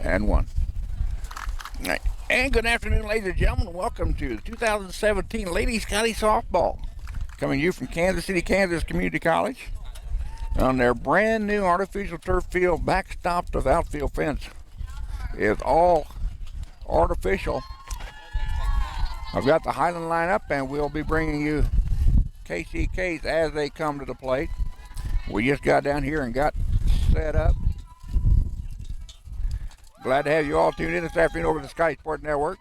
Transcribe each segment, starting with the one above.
and 1. And good afternoon, ladies and gentlemen. Welcome to the 2017 Lady Scotty Softball. Coming to you from Kansas City, Kansas Community College on their brand new artificial turf field, backstopped with outfield fence. It's all artificial. I've got the Highland lineup, and we'll be bringing you KCKs as they come to the plate. We just got down here and got set up. Glad to have you all tuned in this afternoon over to the Sky Sport Network.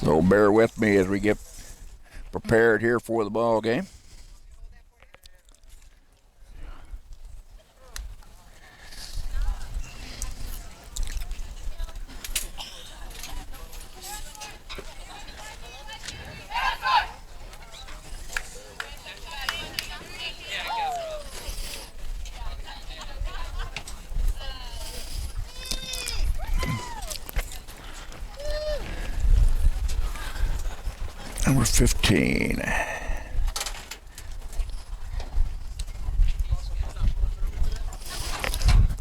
So bear with me as we get prepared here for the ball game. Number 15.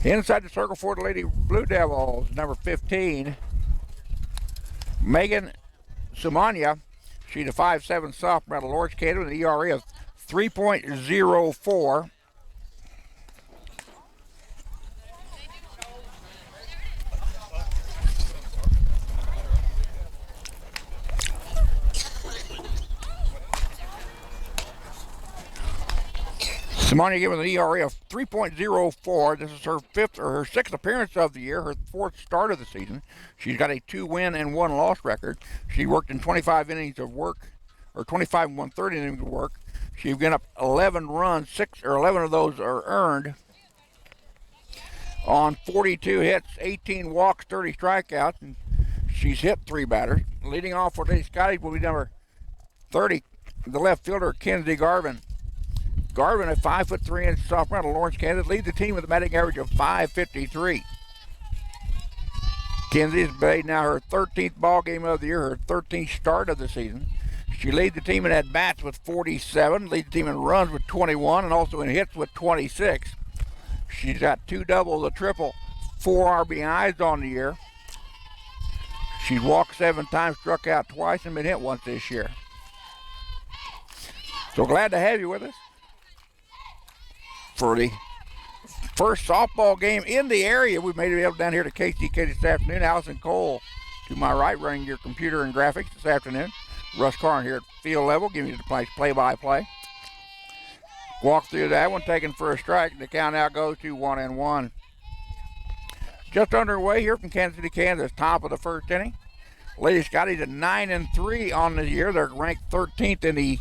Inside the circle for the Lady Blue Devils, number 15, Megan Sumania. She's a 5'7" sophomore out of Lawrence, Canada, with an ERA of 3.04. Sumania given an ERA of 3.04. This is her sixth appearance of the year, her fourth start of the season. She's got a 2-win and 1-loss record. She worked in 25 innings of work, or 25 and 1/3 innings of work. She's given up 11 runs, 11 of those are earned on 42 hits, 18 walks, 30 strikeouts, and she's hit 3 batters. Leading off for Lady Scotty will be number 30, the left fielder, Kenzie Garvin. Garvin, a 5'3" sophomore out of Lawrence, Kansas, leads the team with a batting average of .553. Kenzie's played now her 13th ball game of the year, her 13th start of the season. She leads the team in at-bats with 47, leads the team in runs with 21, and also in hits with 26. She's got 2 doubles, a triple, 4 RBIs on the year. She's walked 7 times, struck out twice, and been hit once this year. So glad to have you with us for the first softball game in the area. We made it down here to KCK this afternoon. Allison Cole to my right, running your computer and graphics this afternoon. Russ Carn here at field level, giving you the play-by-play. Walk through that one, taken for a strike. The count now goes to 1-1. Just underway here from Kansas City, Kansas, top of the first inning. Lady Scotty's at 9-3 on the year. They're ranked 13th in the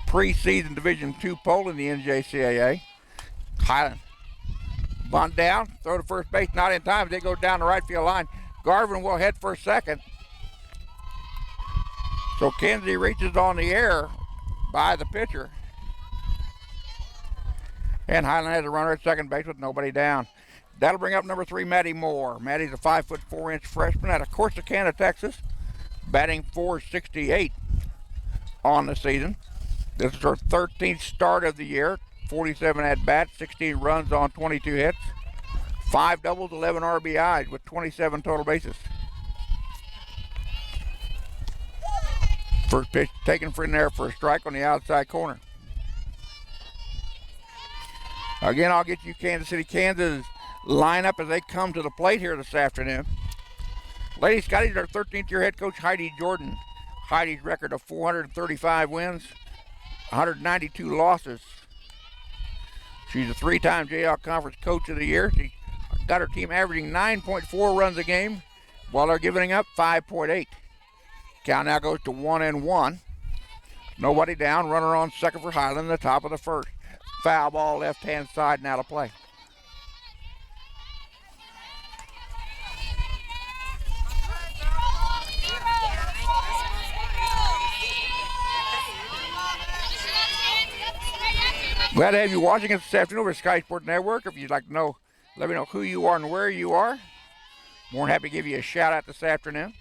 preseason Division II poll in the NJCAA. Highland bunt down, throw to first base, not in time. They go down the right field line. Garvin will head for second. So Kenzie reaches on the air by the pitcher. And Highland has a runner at second base with nobody down. That'll bring up number 3, Maddie Moore. Maddie's a 5'4" freshman out of Corsicana, Texas, batting .468 on the season. This is her 13th start of the year. 47 at-bats, 16 runs on 22 hits, 5 doubles, 11 RBIs with 27 total bases. First pitch taken from there for a strike on the outside corner. Again, I'll get you Kansas City, Kansas lineup as they come to the plate here this afternoon. Lady Scotty's our 13th year head coach, Heidi Jordan. Heidi's record of 435 wins, 192 losses. She's a 3-time JL Conference Coach of the Year. She got her team averaging 9.4 runs a game while they're giving up 5.8. Count now goes to 1-1. Nobody down. Runner on second for Highland, the top of the first. Foul ball left-hand side now to play. Glad to have you watching us this afternoon over Sky Sport Network. If you'd like to know, let me know who you are and where you are. More than happy to give you a shout out this afternoon.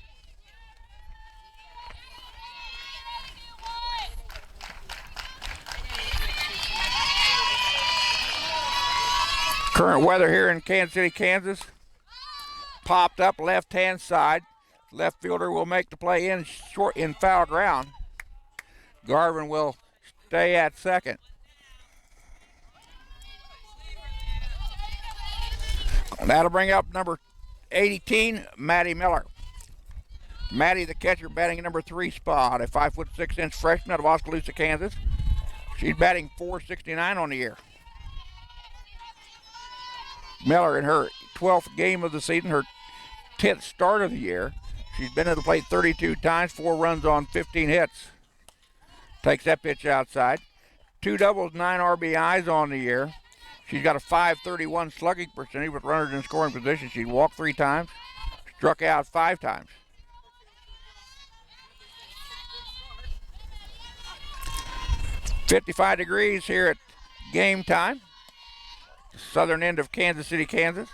Current weather here in Kansas City, Kansas. Popped up left-hand side. Left fielder will make the play in foul ground. Garvin will stay at second. That'll bring up number 18, Maddie Miller. Maddie, the catcher, batting number 3 spot, a 5'6" freshman out of Oskaloosa, Kansas. She's batting .469 on the year. Miller in her 12th game of the season, her 10th start of the year. She's been to the plate 32 times, 4 runs on 15 hits. Takes that pitch outside. 2 doubles, 9 RBIs on the year. She's got a .531 slugging percentage with runners in scoring position. She walked 3 times, struck out 5 times. .55 degrees here at game time. Southern end of Kansas City, Kansas.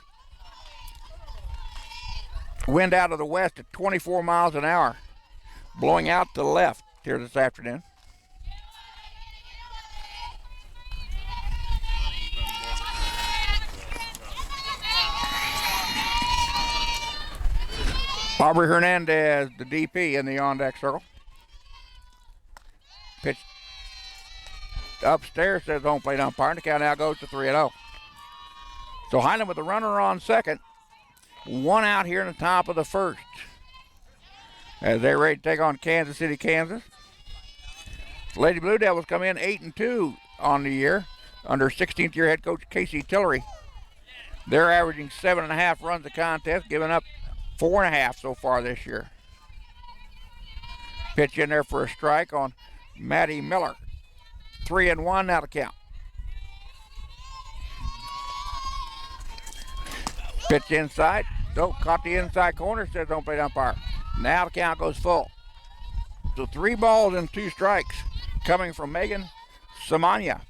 Wind out of the west at 24 miles an hour, blowing out to the left here this afternoon. Aubrey Hernandez, the DP, in the on-deck circle. Pitch upstairs, says home plate umpire, and the count now goes to 3-0. So Highland with a runner on second. 1 out here in the top of the first. As they're ready to take on Kansas City, Kansas. Lady Blue Devils come in 8-2 on the year under 16th year head coach Casey Tillery. They're averaging 7.5 runs a contest, giving up 4.5 so far this year. Pitch in there for a strike on Maddie Miller. 3-1 now to count. Pitch inside. So caught the inside corner, says home plate umpire. Now the count goes full. So 3 balls and 2 strikes coming from Megan Samania.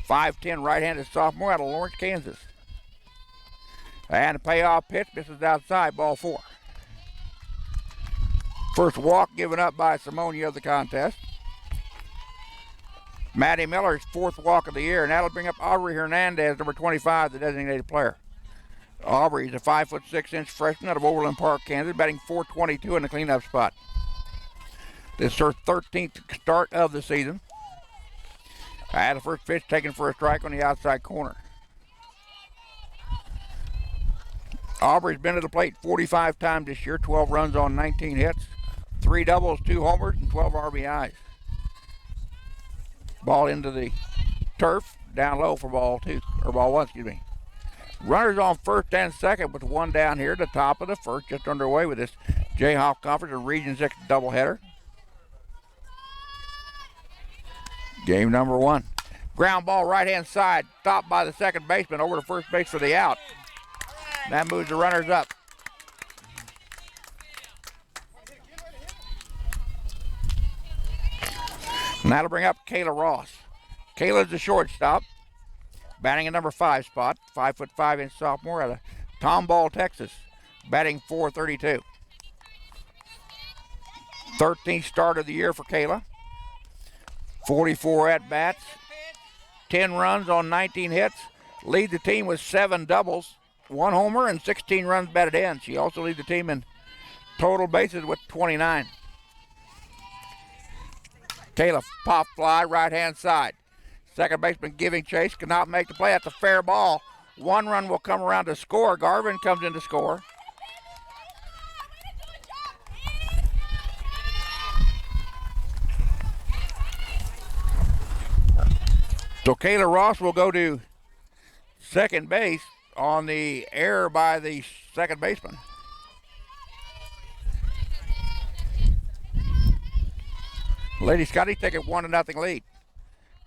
5'10" right-handed sophomore out of Lawrence, Kansas. And the payoff pitch misses outside, ball 4. First walk given up by Simonia of the contest. Maddie Miller's 4th walk of the year, and that'll bring up Aubrey Hernandez, number 25, the designated player. Aubrey is a 5'6" freshman out of Overland Park, Kansas, batting .422 in the cleanup spot. This is her 13th start of the season. I had the first pitch taken for a strike on the outside corner. Aubrey's been to the plate 45 times this year, 12 runs on 19 hits, 3 doubles, 2 homers, and 12 RBIs. Ball into the turf, down low for ball 1, excuse me. Runners on first and second with 1 down here at the top of the first, just underway with this Jayhawk Conference and Region 6 doubleheader. Game number 1. Ground ball right-hand side, stopped by the second baseman over to first base for the out. That moves the runners up. And that'll bring up Kayla Ross. Kayla's the shortstop, batting at number 5 spot, 5'5" sophomore out of Tomball, Texas, batting .432. 13th start of the year for Kayla. 44 at-bats, 10 runs on 19 hits, lead the team with 7 doubles, 1 homer, and 16 runs batted in. She also leads the team in total bases with 29. Kayla pop fly right-hand side. Second baseman giving chase, cannot make the play. That's a fair ball. 1 run will come around to score. Garvin comes in to score. So Kayla Ross will go to second base on the error by the second baseman. Lady Scotty take a 1-0 lead.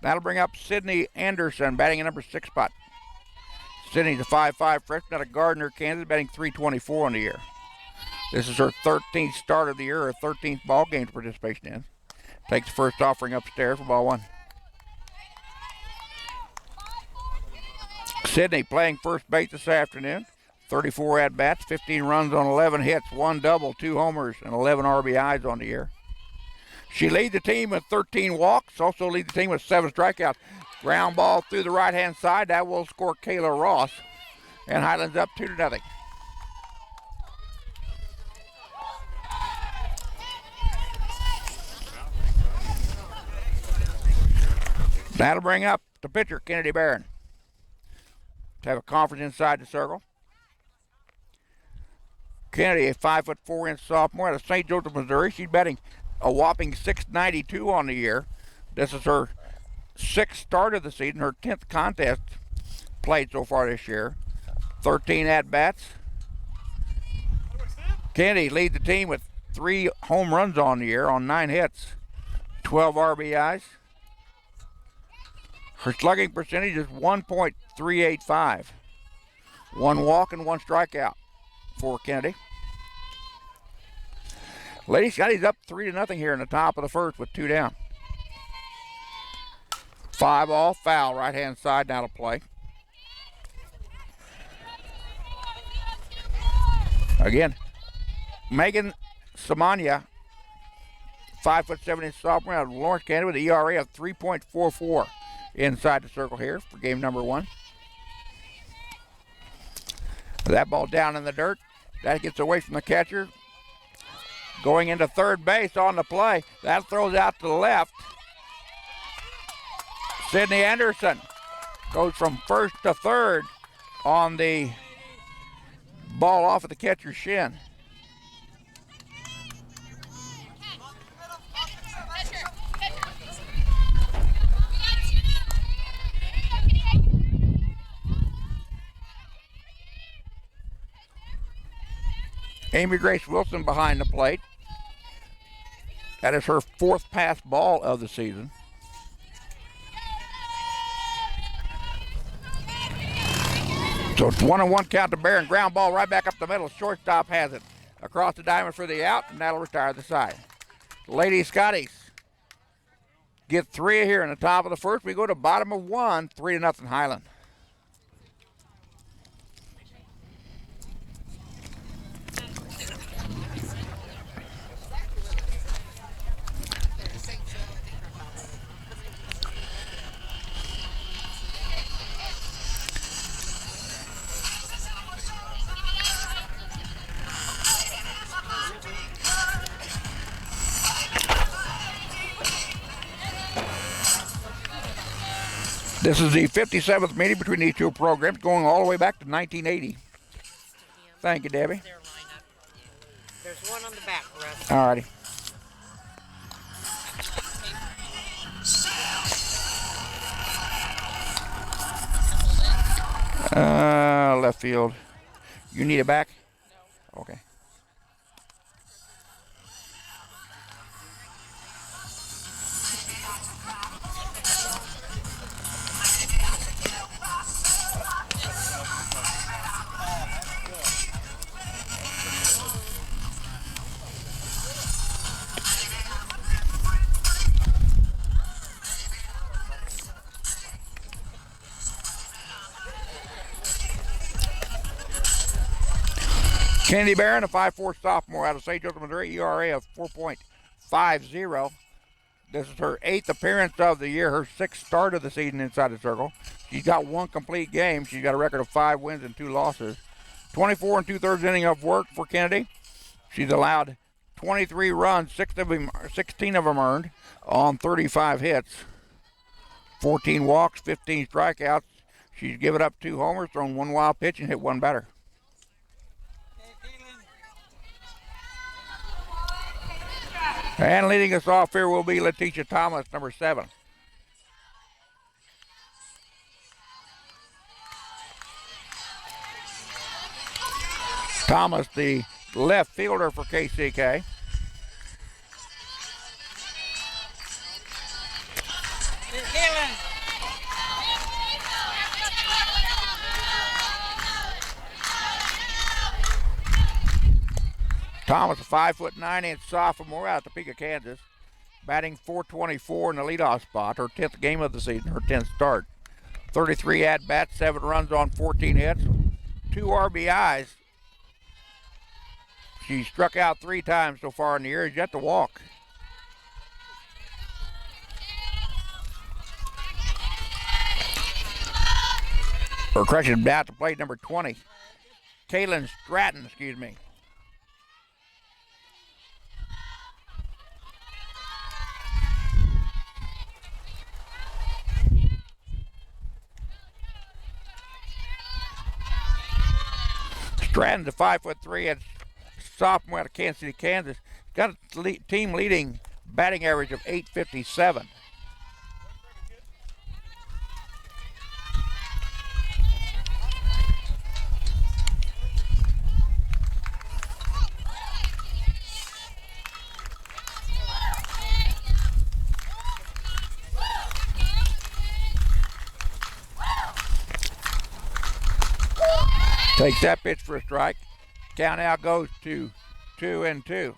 That'll bring up Sydney Anderson, batting at number 6 spot. Sydney's a 5'5" freshman out of Gardner, Kansas, batting .324 on the year. This is her 13th start of the year, her 13th ball game participation in. Takes the first offering upstairs for ball 1. Sydney playing first base this afternoon. 34 at-bats, 15 runs on 11 hits, 1 double, 2 homers, and 11 RBIs on the year. She leads the team with 13 walks, also leads the team with 7 strikeouts. Ground ball through the right-hand side. That will score Kayla Ross. And Highland's up 2-0. That'll bring up the pitcher, Kennedy Barron, to have a conference inside the circle. Kennedy, a 5'4" sophomore out of St. Joseph, Missouri. She's batting a whopping .692 on the year. This is her 6th start of the season, her 10th contest played so far this year. 13 at-bats. Kennedy leads the team with 3 home runs on the year on 9 hits, 12 RBIs. Her slugging percentage is .385. 1 walk and 1 strikeout for Kennedy. Lady Scotty's up 3-0 here in the top of the first with 2 down. 5 off, foul, right-hand side, now to play. Again, Megan Samania, 5'7" sophomore out of Lawrence, Canada, with an ERA of 3.44 inside the circle here for game number 1. That ball down in the dirt. That gets away from the catcher. Going into third base on the play. That throws out to the left. Sydney Anderson goes from first to third on the ball off of the catcher's shin. Amy Grace Wilson behind the plate. That is her 4th pass ball of the season. So it's 1-1 count to Barron. Ground ball right back up the middle. Shortstop has it across the diamond for the out, and that'll retire the side. Lady Scotties get 3 here in the top of the first. We go to bottom of 1, 3-0 Highland. This is the 57th meeting between these two programs, going all the way back to 1980. Thank you, Debbie. There's one on the back, Russ. All righty. Left field. You need it back? No. Okay. Kennedy Barron, a 5'4" sophomore out of St. Joseph, Missouri, ERA of 4.50. This is her 8th appearance of the year, her 6th start of the season inside the circle. She's got 1 complete game. She's got a record of 5 wins and 2 losses. 24 2/3 inning of work for Kennedy. She's allowed 23 runs, 16 of them earned on 35 hits. 14 walks, 15 strikeouts. She's given up 2 homers, thrown 1 wild pitch, and hit 1 batter. And leading us off here will be Letitia Thomas, number 7. Thomas, the left fielder for KCK. Thomas, a 5'9" sophomore out of Topeka, Kansas, batting .424 in the leadoff spot, her 10th game of the season, her 10th start. 33 at-bats, 7 runs on 14 hits, 2 RBIs. She struck out 3 times so far in the year. She's yet to walk. Or correction, down to plate number 20. Kaylin Stratton, excuse me. Stratton's a 5'3" and sophomore out of Kansas City, Kansas. Got a team leading batting average of .857. Takes that pitch for a strike. Count now goes to 2-2.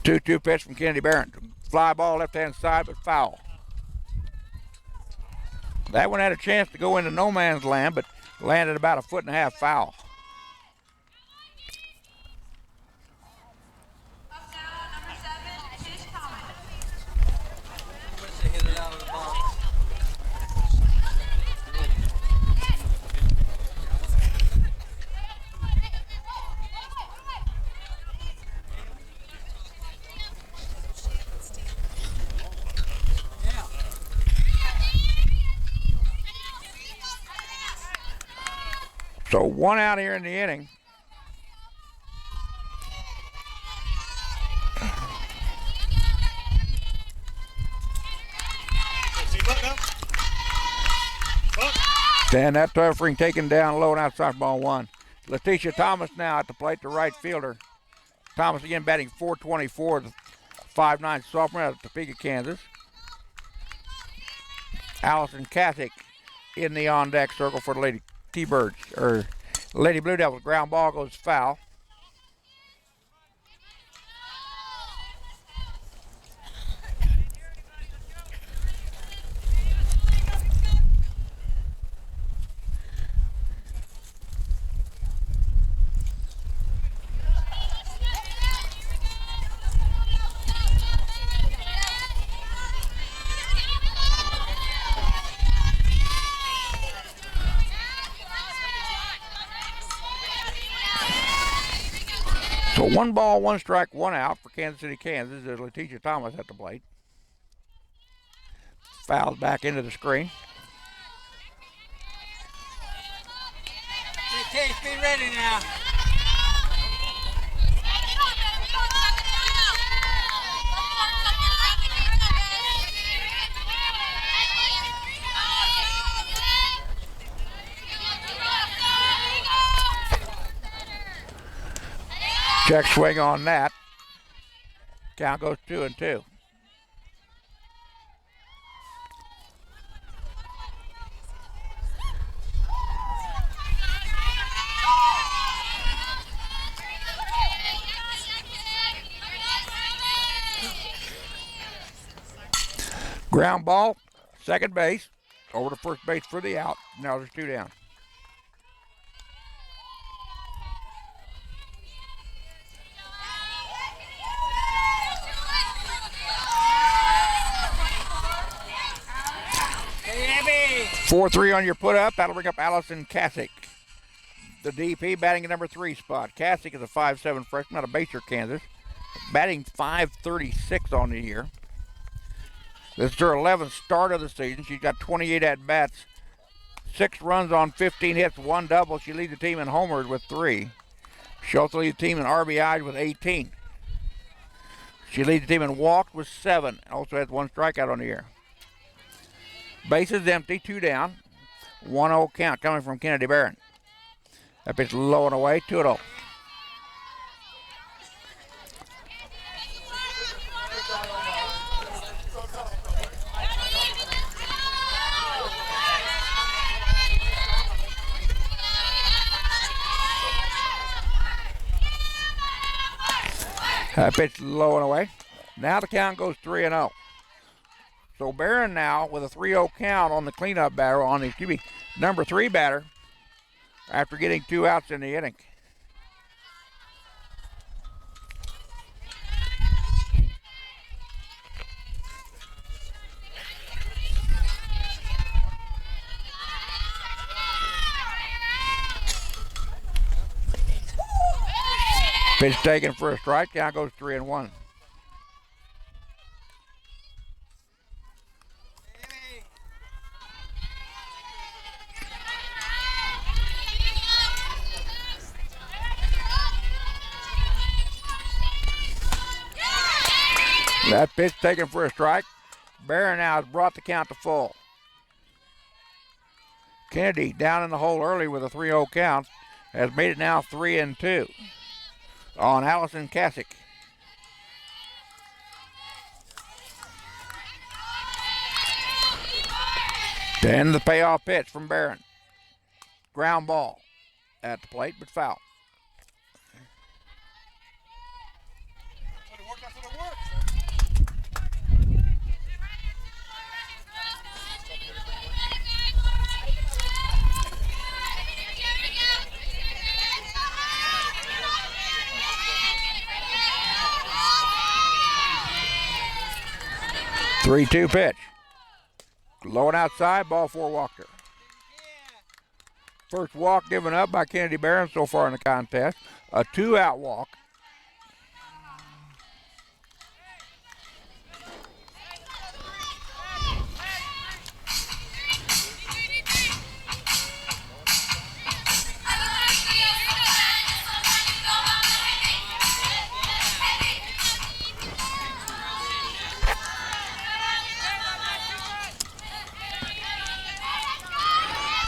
Two pitch from Kennedy Barron. Fly ball left-hand side, but foul. That one had a chance to go into no man's land, but landed about 1.5 feet foul. So 1 out here in the inning. And that ring taken down low and outside ball 1. Letitia Thomas now at the plate, the right fielder. Thomas again batting .424, the 5'9" sophomore out of Topeka, Kansas. Allison Kasich in the on-deck circle for the Lady T-Birds, or Lady Blue Devils. Ground ball goes foul. So 1 ball, 1 strike, 1 out for Kansas City, Kansas. There's Letitia Thomas at the plate. Fouled back into the screen. Okay, be ready now. Check swing on that. Count goes 2-2. Ground ball, second base, over to first base for the out. Now there's 2 down. Hey, 4-3 on your put up. That'll bring up Allison Kasich, the DP, batting at number 3 spot. Kasich is a 5'7" freshman out of Baser, Kansas, batting .536 on the year. This is her 11th start of the season. She's got 28 at-bats, 6 runs on 15 hits, 1 double. She leads the team in homers with 3. She also leads the team in RBIs with 18. She leads the team in walks with 7. Also has 1 strikeout on the year. Bases empty, 2 down. 1-0 count coming from Kennedy Barron. That pitch low and away, 2-0. Pitch low and away. Now the count goes 3-0. So Barron now with a 3-0 count on the cleanup batter, on the number 3 batter, after getting 2 outs in the inning. Pitch taken for a strike. Count goes 3-1. That pitch taken for a strike. Barron now has brought the count to full. Kennedy down in the hole early with a 3-0 count has made it now 3-2 on Allison Kasich. Then the payoff pitch from Barron. Ground ball at the plate, but foul. Three-two pitch. Low and outside, ball 4 walked her. First walk given up by Kennedy Barron so far in the contest. A 2-out walk.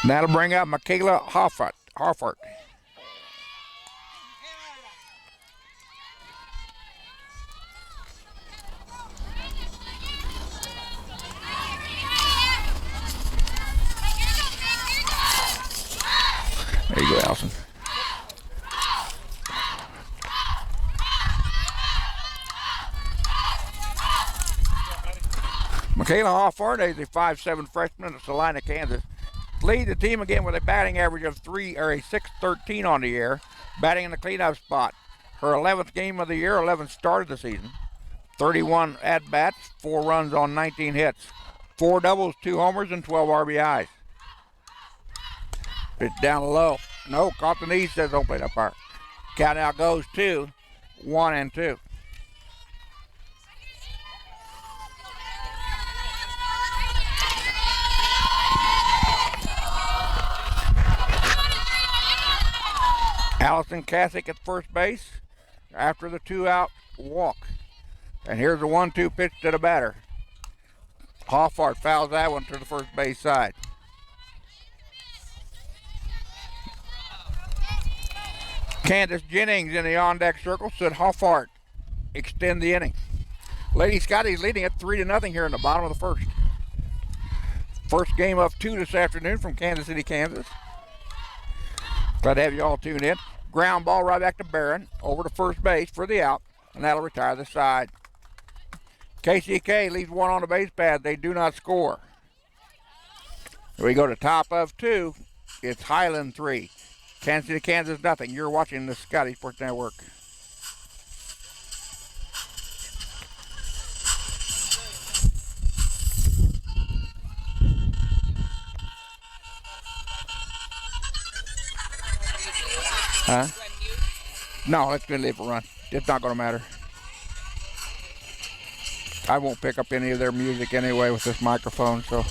That'll bring up Michaela Hoffart. There you go, Allison. Michaela Hoffart is a 5'7" freshman at Salina, Kansas. Lead the team again with a batting average of a 6.13 on the year, batting in the cleanup spot. Her 11th game of the year, 11th start of the season. 31 at-bats, 4 runs on 19 hits, 4 doubles, 2 homers, and 12 RBIs. Pitch down low. No, caught the knees, says home plate umpire. Count now goes to 1-2. Allison Kasich at first base after the 2-out walk. And here's the 1-2 pitch to the batter. Hoffart fouls that one to the first base side. Candace Jennings in the on-deck circle said Hoffart extend the inning. Lady Scotty's leading it 3-0 here in the bottom of the first. First game of 2 this afternoon from Kansas City, Kansas. Glad to have you all tuned in. Ground ball right back to Barron, over to first base for the out, and that'll retire the side. KCK leaves 1 on the base pad. They do not score. Here we go to top of 2. It's Highland 3. Kansas City, Kansas nothing. You're watching the Scotty Sports Network. Huh? No, let's go leave a run. It's not going to matter. I won't pick up any of their music anyway with this microphone, so.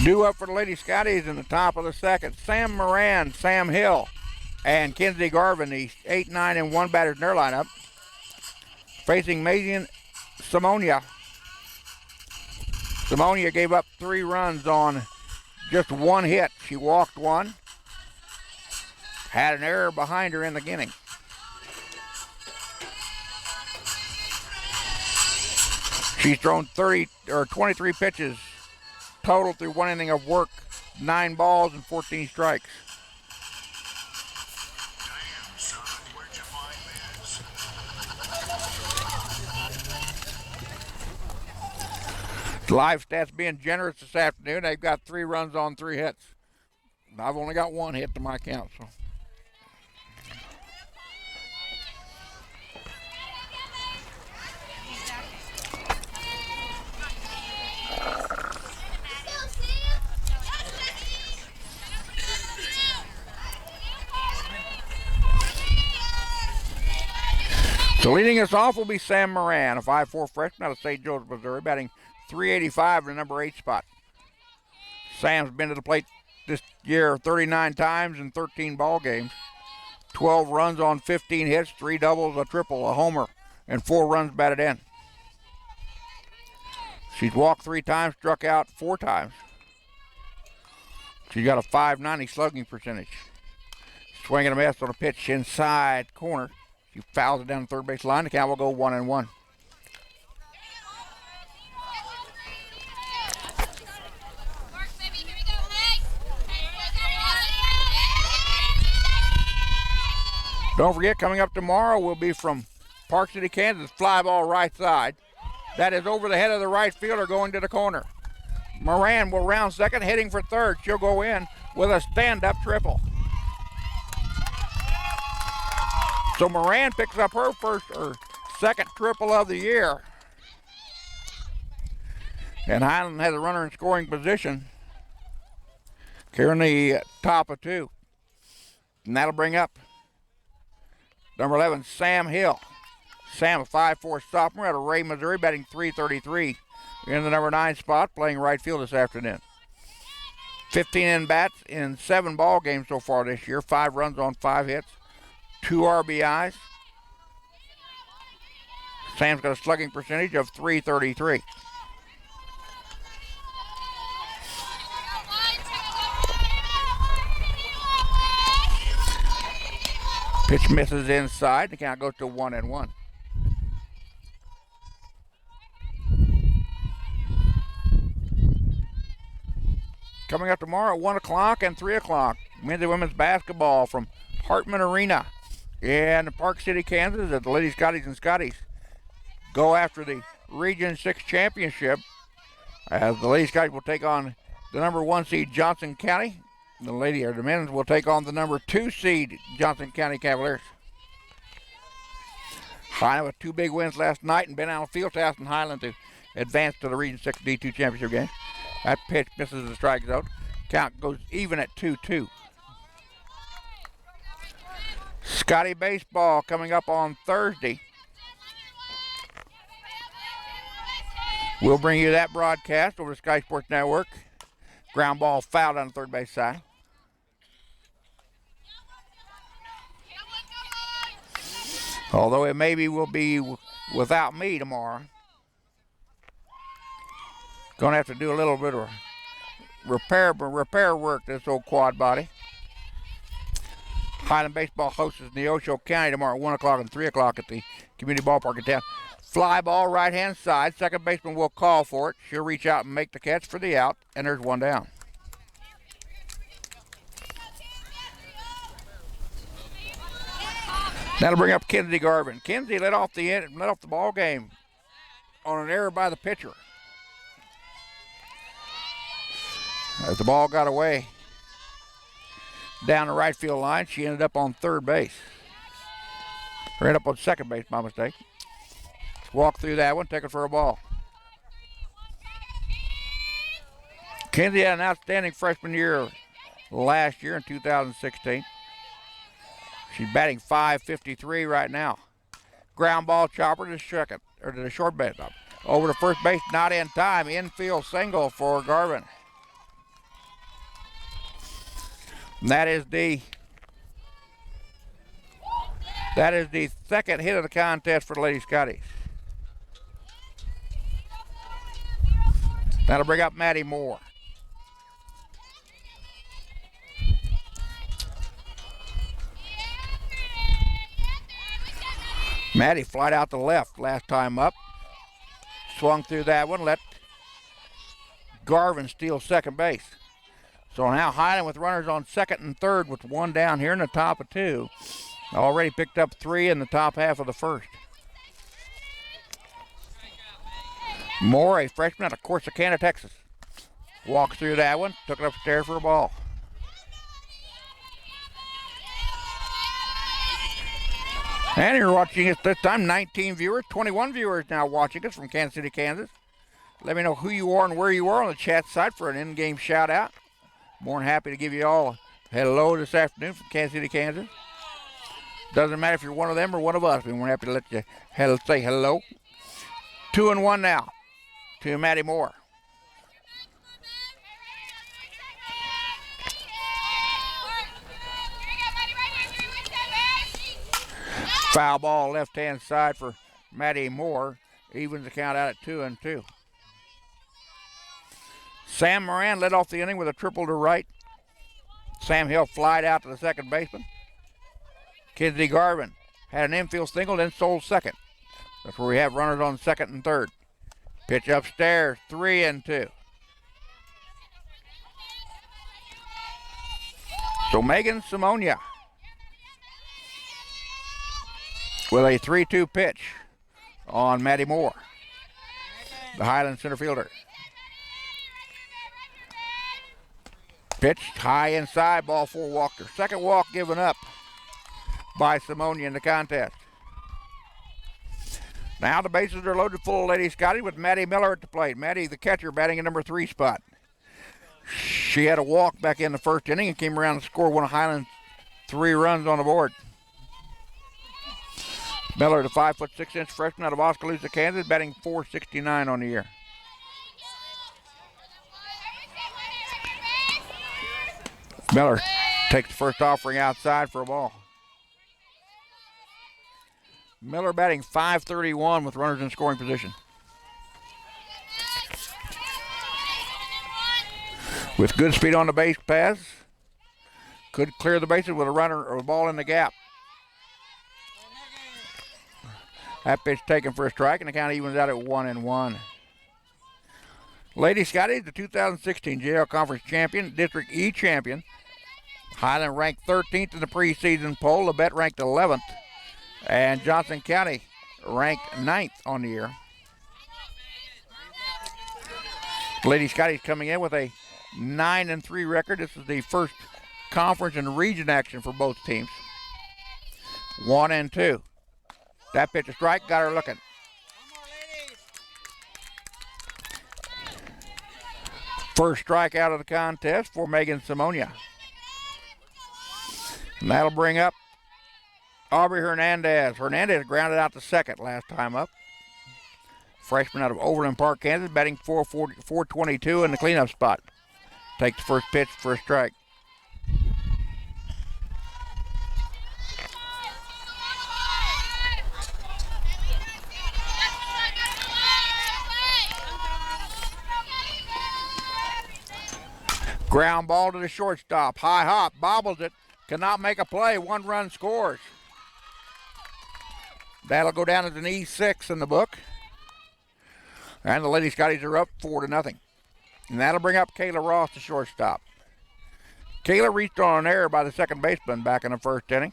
Due up for the Lady Scotties in the top of the second. Sam Moran, Sam Hill, and Kinsey Garvin, the 8, 9, and 1 batters in their lineup. Facing Mazian Simonia. Simonia gave up 3 runs on just 1 hit. She walked 1. Had an error behind her in the inning. She's thrown 23 pitches total through 1 inning of work, 9 balls and 14 strikes. Live stats being generous this afternoon. They've got 3 runs on 3 hits. I've only got 1 hit to my count. So. So leading us off will be Sam Moran, a 5'4" freshman out of St. Joseph, Missouri, batting .385 in the number 8 spot. Sam's been to the plate this year 39 times in 13 ball games. 12 runs on 15 hits, 3 doubles, a triple, a homer, and 4 runs batted in. She's walked 3 times, struck out 4 times. She's got a .590 slugging percentage. Swinging a miss on a pitch inside corner. She fouls it down the third base line. The count will go 1-1. Don't forget, coming up tomorrow will be from Park City, Kansas, fly ball right side. That is over the head of the right fielder going to the corner. Moran will round second, hitting for third. She'll go in with a stand-up triple. So Moran picks up her second triple of the year. And Highland has a runner in scoring position, carrying the top of 2. And that'll bring up number 11, Sam Hill. Sam, a 5'4" sophomore out of Ray, Missouri, batting .333 in the number 9 spot, playing right field this afternoon. 15 in-bats in 7 ball games so far this year, 5 runs on 5 hits. 2 RBIs. Sam's got a slugging percentage of .333. Pitch misses inside. The count goes to 1-1. Coming up tomorrow at 1 o'clock and 3 o'clock, men's and women's basketball from Hartman Arena in Park City, Kansas, as the Lady Scotties and Scotties go after the Region 6 championship, as the Lady Scotties will take on the number 1 seed Johnson County. The men's will take on the number 2 seed Johnson County Cavaliers. Highland with 2 big wins last night and been out on field task in Highland to advance to the Region 6 D2 championship game. That pitch misses the strike zone. Count goes even at 2-2. Scotty baseball coming up on Thursday. We'll bring you that broadcast over the Sky Sports Network. Ground ball fouled on the third base side. Although it maybe will be without me tomorrow. Gonna have to do a little bit of repair work to this old quad body. Highland baseball hosts Neosho County tomorrow at 1 o'clock and 3 o'clock at the community ballpark in town. Fly ball right hand side. Second baseman will call for it. She'll reach out and make the catch for the out, and there's 1 down. That'll bring up Kenzie Garvin. Kenzie led off the ball game on an error by the pitcher. As the ball got away down the right field line, she ended up on third base. Or ended up on second base, my mistake. Walk through that one, take it for a ball. Kenzie had an outstanding freshman year last year in 2016. She's batting .553 right now. Ground ball chopper to second, or to the short base. Over to first base, not in time. Infield single for Garvin. And that is the second hit of the contest for the Lady Scotties. That'll bring up Maddie Moore. Maddie flied out to left last time up. Swung through that one, let Garvin steal second base. So now Highland with runners on second and third with 1 down here in the top of 2. Already picked up 3 in the top half of the first. Moore, a freshman out of Corsicana, Texas. Walks through that one, took it upstairs for a ball. And you're watching us this time, 19 viewers, 21 viewers now watching us from Kansas City, Kansas. Let me know who you are and where you are on the chat side for an in-game shout-out. More than happy to give you all a hello this afternoon from Kansas City, Kansas. Doesn't matter if you're one of them or one of us. We're happy to let you say hello. 2-1 now to Maddie Moore. Foul ball left-hand side for Maddie Moore. Evens the count out at 2-2. Sam Moran led off the inning with a triple to right. Sam Hill flied out to the second baseman. Kinsey Garvin had an infield single, then stole second. That's where we have runners on second and third. Pitch upstairs, 3-2. So Megan Simonia with a 3-2 pitch on Maddie Moore, the Highland center fielder. Pitched high inside, ball 4 walker. Second walk given up by Simonia in the contest. Now the bases are loaded full of Lady Scotty with Maddie Miller at the plate. Maddie, the catcher, batting in number 3 spot. She had a walk back in the first inning and came around to score one of Highland's 3 runs on the board. Miller, the 5'6" freshman out of Oskaloosa, Kansas, batting .469 on the year. Miller takes the first offering outside for a ball. Miller batting .531 with runners in scoring position. With good speed on the base pass. Could clear the bases with a runner or a ball in the gap. That pitch taken for a strike, and the count evens out at 1-1. Lady Scotty, the 2016 JL Conference champion, District E champion. Highland ranked 13th in the preseason poll. Labette ranked 11th. And Johnson County ranked 9th on the year. Lady Scotty's coming in with a 9-3 record. This is the first conference and region action for both teams. 1-2. That pitch a strike, got her looking. First strike out of the contest for Megan Simonia. And that'll bring up Aubrey Hernandez. Hernandez grounded out to second last time up. Freshman out of Overland Park, Kansas, batting .422 in the cleanup spot. Takes the first pitch for a strike. Ground ball to the shortstop. High hop, bobbles it. Cannot make a play. 1 run scores. That'll go down as an E6 in the book. And the Lady Scotties are up 4-0. And that'll bring up Kayla Ross, the shortstop. Kayla reached on an error by the second baseman back in the first inning.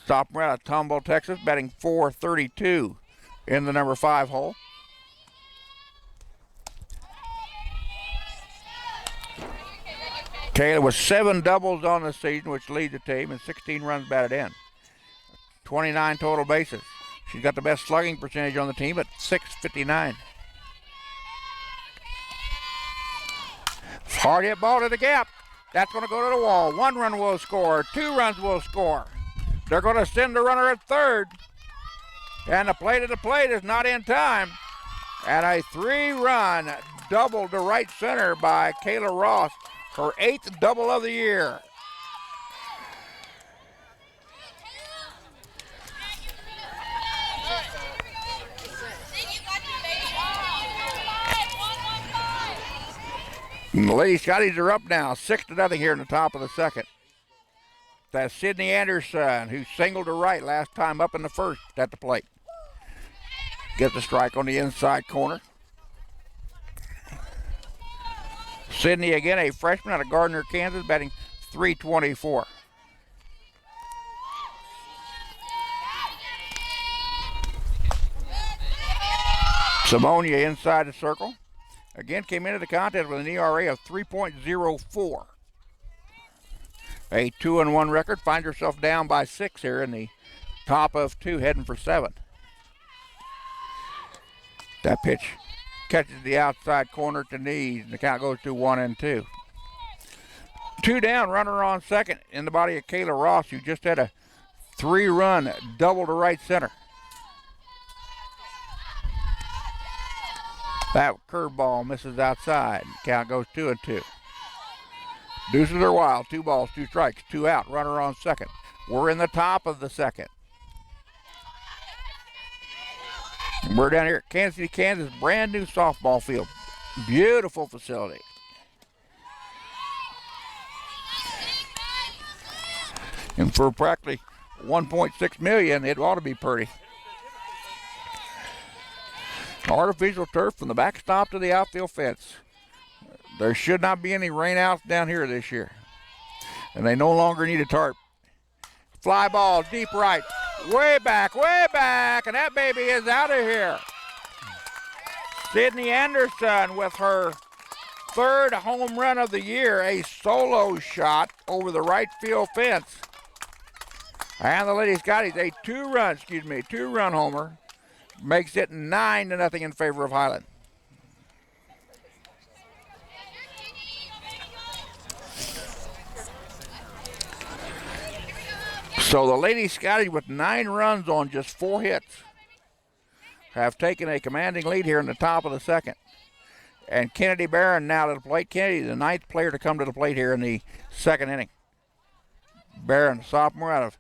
Sophomore out of Tomball, Texas, batting .432 in the number 5 hole. Kayla with 7 doubles on the season, which leads the team, and 16 runs batted in. 29 total bases. She's got the best slugging percentage on the team at .659. Hard hit ball to the gap. That's going to go to the wall. 1 run will score. 2 runs will score. They're going to send the runner at third. And the plate of the plate is not in time. And a 3-run double to right center by Kayla Ross. Her 8th double of the year. And the Lady Scotties are up now, 6-0 here in the top of the second. That's Sydney Anderson, who singled to right last time up in the first at the plate. Gets the strike on the inside corner. Sydney again, a freshman out of Gardner, Kansas, batting .324. Simonia inside the circle. Again, came into the contest with an ERA of 3.04. A 2-1 record. Finds herself down by 6 here in the top of 2, heading for 7. That pitch catches the outside corner to knees, and the count goes to 1-2. 2 down, runner on second in the body of Kayla Ross, who just had a 3-run double to right center. That curveball misses outside. Count goes 2-2. Deuces are wild. 2 balls, 2 strikes, 2 out. Runner on second. We're in the top of the second. And we're down here at Kansas City, Kansas, brand new softball field. Beautiful facility. And for practically $1.6 million, it ought to be pretty. Artificial turf from the backstop to the outfield fence. There should not be any rainouts down here this year. And they no longer need a tarp. Fly ball, deep right, way back, and that baby is out of here. Sydney Anderson with her 3rd home run of the year, a solo shot over the right field fence. And the Lady Scotties, a 2-run homer, makes it 9-0 in favor of Highland. So the Lady Scotties, with 9 runs on just 4 hits, have taken a commanding lead here in the top of the second. And Kennedy Barron now to the plate. Kennedy, the 9th player to come to the plate here in the 2nd inning. Barron, sophomore out of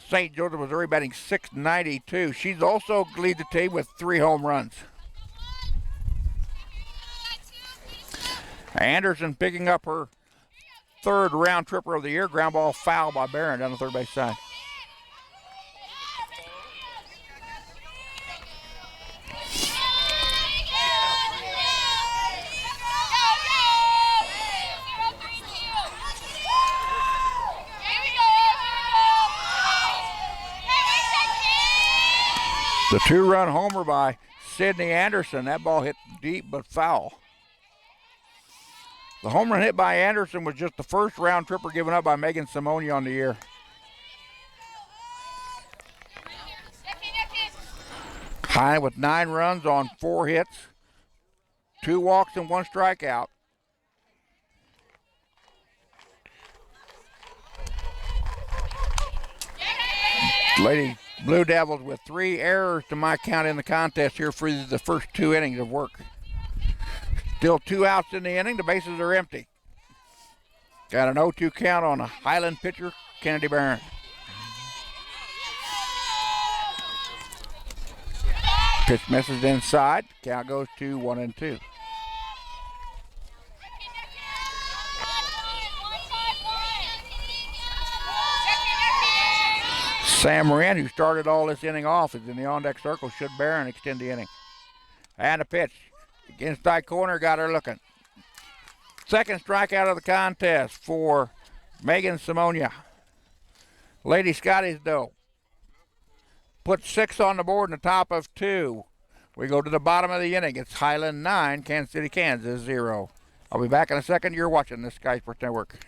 St. Joseph, Missouri, batting .692. She's also lead the team with 3 home runs. Anderson picking up her 3rd round tripper of the year. Ground ball foul by Barron down the third base side. The 2-run homer by Sydney Anderson. That ball hit deep but foul. The home run hit by Anderson was just the 1st round tripper given up by Megan Simone on the year. Highland with 9 runs on 4 hits, 2 walks and 1 strikeout. Lady Blue Devils with 3 errors to my count in the contest here for the first 2 innings of work. Still 2 outs in the inning. The bases are empty. Got an 0-2 count on a Highland pitcher, Kennedy Barron. Pitch misses inside. Count goes to 1-2. Sam Moran, who started all this inning off, is in the on-deck circle. Should Barron extend the inning. And a pitch. Inside corner, got her looking. 2nd strikeout of the contest for Megan Simonia. Lady Scotties, though, put 6 on the board in the top of 2. We go to the bottom of the inning. It's Highland 9, Kansas City, Kansas 0. I'll be back in a second. You're watching the Sky Sports Network.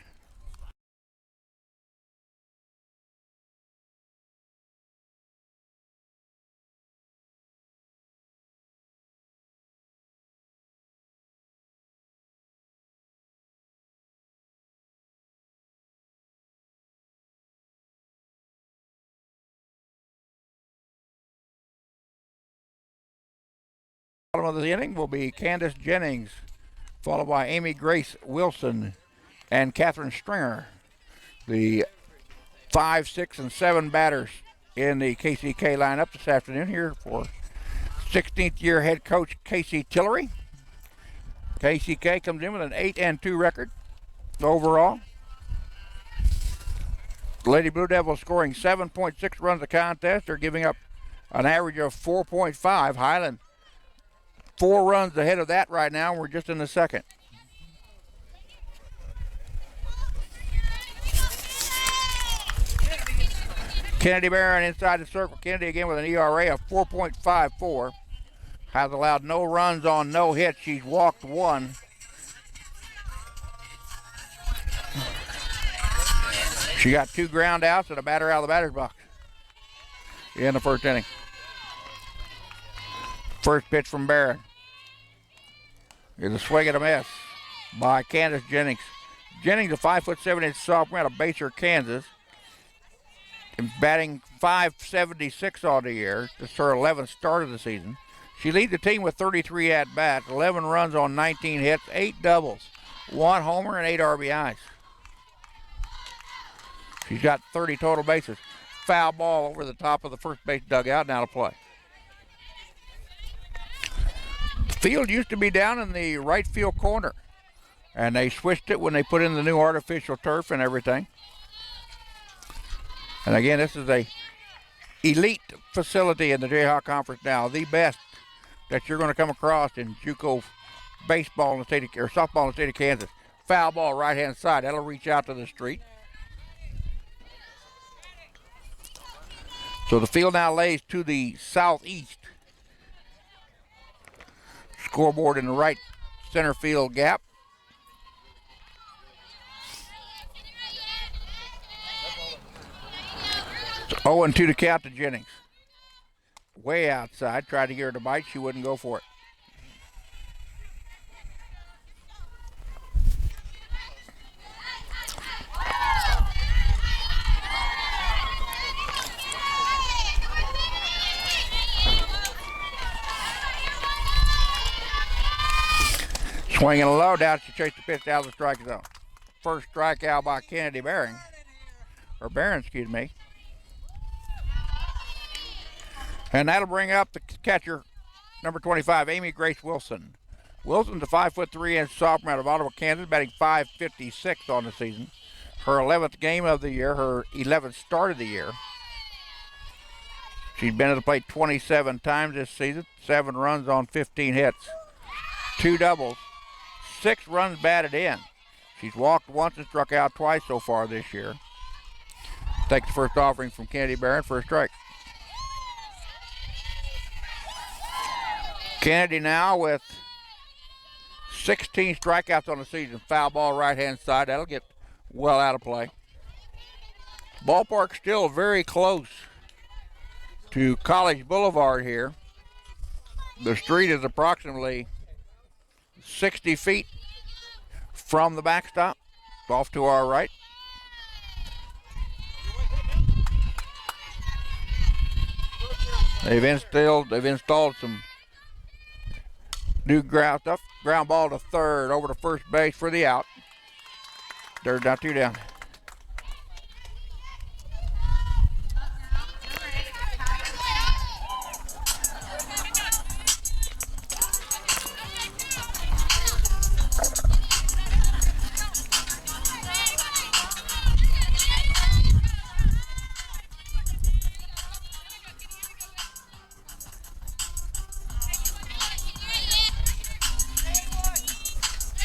Bottom of the inning will be Candace Jennings, followed by Amy Grace Wilson and Catherine Stringer, the 5, 6, and 7 batters in the KCK lineup this afternoon here for 16th year head coach Casey Tillery. KCK comes in with an 8-2 record overall. The Lady Blue Devils scoring 7.6 runs a contest. They're giving up an average of 4.5. Highland 4 runs ahead of that right now. We're just in the second. Kennedy Barron inside the circle. Kennedy again with an ERA of 4.54. Has allowed no runs on no hits. She's walked one. She got 2 ground outs and a batter out of the batter's box in the first inning. First pitch from Barron is a swing and a miss by Candace Jennings. Jennings, a 5'7" sophomore out of Baser, Kansas, and batting .576 on the year. This is her 11th start of the season. She leads the team with 33 at-bats, 11 runs on 19 hits, 8 doubles, 1 homer, and 8 RBIs. She's got 30 total bases. Foul ball over the top of the first base dugout, now to play. The field used to be down in the right field corner, and they switched it when they put in the new artificial turf and everything. And again, this is a elite facility in the Jayhawk Conference now, the best that you're going to come across in JUCO baseball in the state of, or softball in the state of Kansas. Foul ball right hand side. That'll reach out to the street. So the field now lays to the southeast. Scoreboard in the right center field gap. So 0-2 to count to Jennings. Way outside, tried to get her to bite, she wouldn't go for it. Swinging low down, she chased the pitch out of the strike zone. First strikeout by Kennedy Barron, excuse me. And that'll bring up the catcher, number 25, Amy Grace Wilson. Wilson's a 5'3" sophomore out of Ottawa, Kansas, batting .556 on the season. Her 11th game of the year, her 11th start of the year. She's been at the plate 27 times this season, 7 runs on 15 hits, 2 doubles, 6 runs batted in. She's walked once and struck out twice so far this year. Take the first offering from Kennedy Barron for a strike. Kennedy now with 16 strikeouts on the season. Foul ball right hand side. That'll get well out of play. Ballpark still very close to College Boulevard here. The street is approximately 60 feet from the backstop, off to our right. They've installed some new ground stuff. Ground ball to third, over to first base for the out. They're down, 2 down.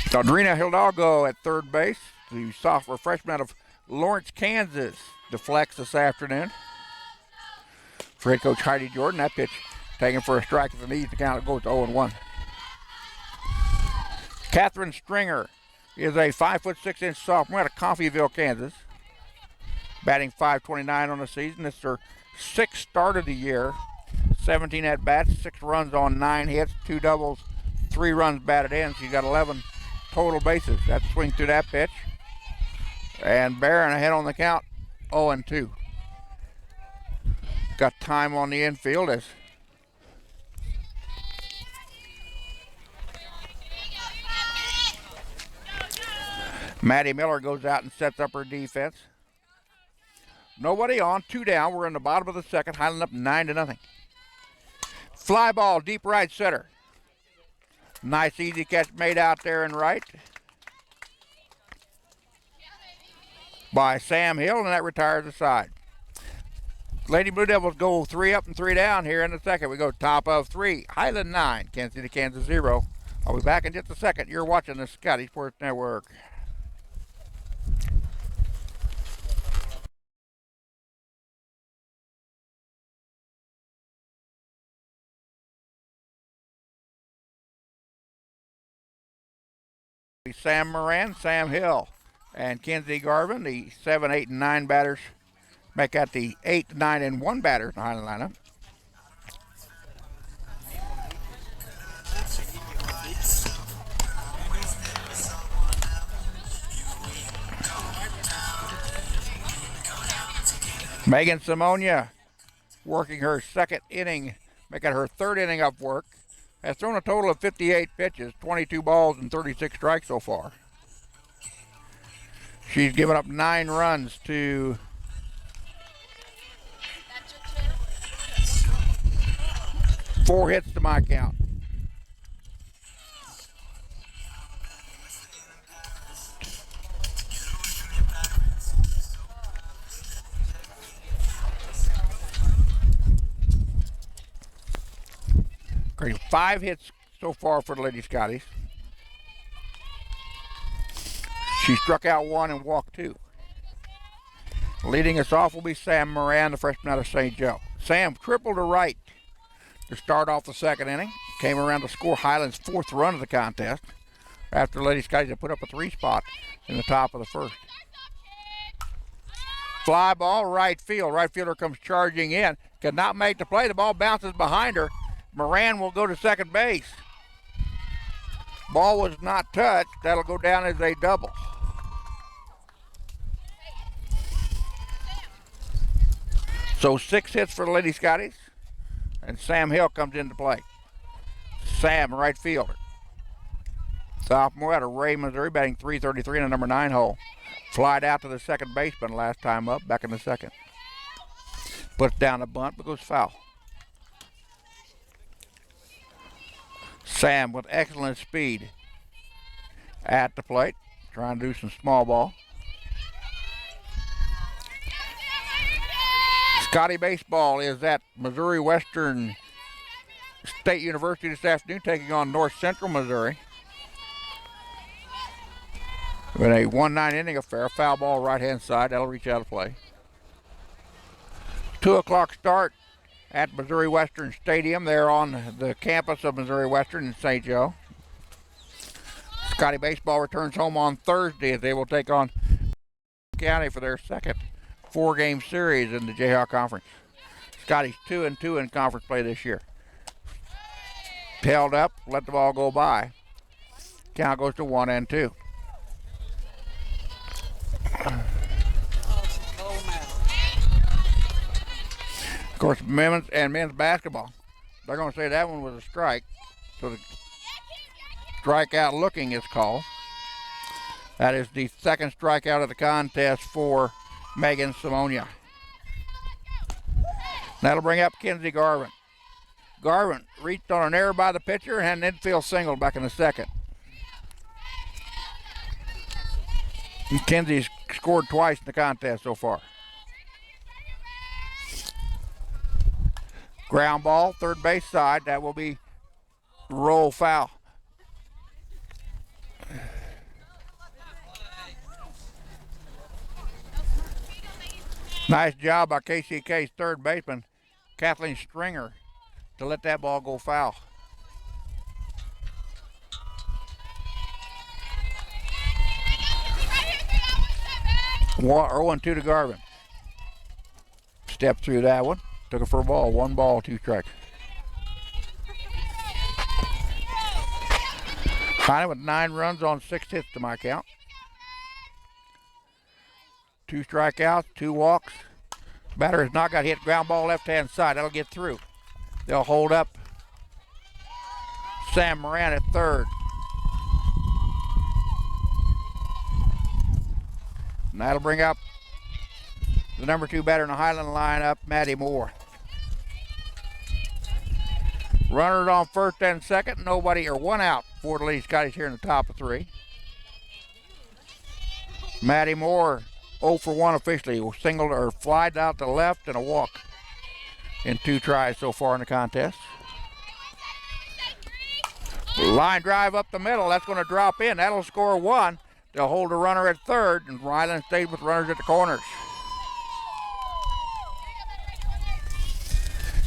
Audrina Hidalgo at third base. The sophomore freshman out of Lawrence, Kansas, deflects this afternoon. For head coach Heidi Jordan, that pitch taken for a strike at the knees. The count goes to 0-1. Catherine Stringer is a 5'6" sophomore out of Coffeyville, Kansas. Batting .529 on the season. This is her 6th start of the year. 17 at-bats, 6 runs on 9 hits, 2 doubles, 3 runs batted in. She's got 11 total bases. That swing through that pitch. And Barron ahead on the count, 0-2. Got time on the infield as Maddie Miller goes out and sets up her defense. Nobody on, 2 down. We're in the bottom of the second. Highland up 9-0. Fly ball, deep right center. Nice easy catch made out there in right by Sam Hill, and that retires the side. Lady Blue Devils go 3 up and 3 down here in the second. We go top of 3. Highland 9, Kansas City, Kansas 0. I'll be back in just a second. You're watching the Scotty Sports Network. Sam Moran, Sam Hill, and Kenzie Garvin, the 7, 8, and 9 batters, make that the 8, 9, and 1 batters in the Highland lineup. Megan Simonia working her second inning, making her third inning of work. Has thrown a total of 58 pitches, 22 balls, and 36 strikes so far. She's given up 9 runs to four hits to my count. Great. 5 hits so far for the Lady Scotties. She struck out 1 and walked 2. Leading us off will be Sam Moran, the freshman out of St. Joe. Sam tripled to right to start off the second inning. Came around to score Highland's 4th run of the contest after the Lady Scotties had put up a 3 spot in the top of the first. Fly ball, right field. Right fielder comes charging in. Could not make the play. The ball bounces behind her. Moran will go to second base. Ball was not touched. That'll go down as a double. So 6 hits for the Lady Scotties, and Sam Hill comes into play. Sam, right fielder. Sophomore out of Ray, Missouri, batting .333 in the number 9 hole. Flied out to the second baseman last time up, back in the second. Puts down a bunt, but goes foul. Sam with excellent speed at the plate, trying to do some small ball. Scotty baseball is at Missouri Western State University this afternoon, taking on North Central Missouri. With a 1-9 inning affair, foul ball right-hand side, that'll reach out of play. 2 o'clock start at Missouri Western Stadium. They're on the campus of Missouri Western in St. Joe. Scotty baseball returns home on Thursday as they will take on County for their second 4-game series in the Jayhawk Conference. Scotty's 2-2 in conference play this year. Held up, let the ball go by. Count goes to 1-2. Of course, men's basketball, they're going to say that one was a strike. So the strikeout looking is called. That is the second strikeout of the contest for Megan Simonia. That'll bring up Kenzie Garvin. Garvin reached on an error by the pitcher and an infield single back in the second. Kenzie's scored twice in the contest so far. Ground ball, third base side. That will be roll foul. Nice job by KCK's third baseman, Kathleen Stringer, to let that ball go foul. Or 1-2 to Garvin. Stepped through that one. Took it for a ball. 1 ball, 2 strikes. Highland with 9 runs on 6 hits to my count. 2 strikeouts, 2 walks. Batter has not got hit. Ground ball left-hand side. That'll get through. They'll hold up Sam Moran at third. And that'll bring up the number 2 batter in the Highland lineup, Maddie Moore. Runners on first and second, nobody, or 1 out for the Lady Scotties here in the top of 3. Maddie Moore 0 for 1 officially, singled or flied out to left and a walk in 2 tries so far in the contest. Line drive up the middle, that's going to drop in, that'll score 1. They'll hold a runner at third, and Highland stayed with runners at the corners.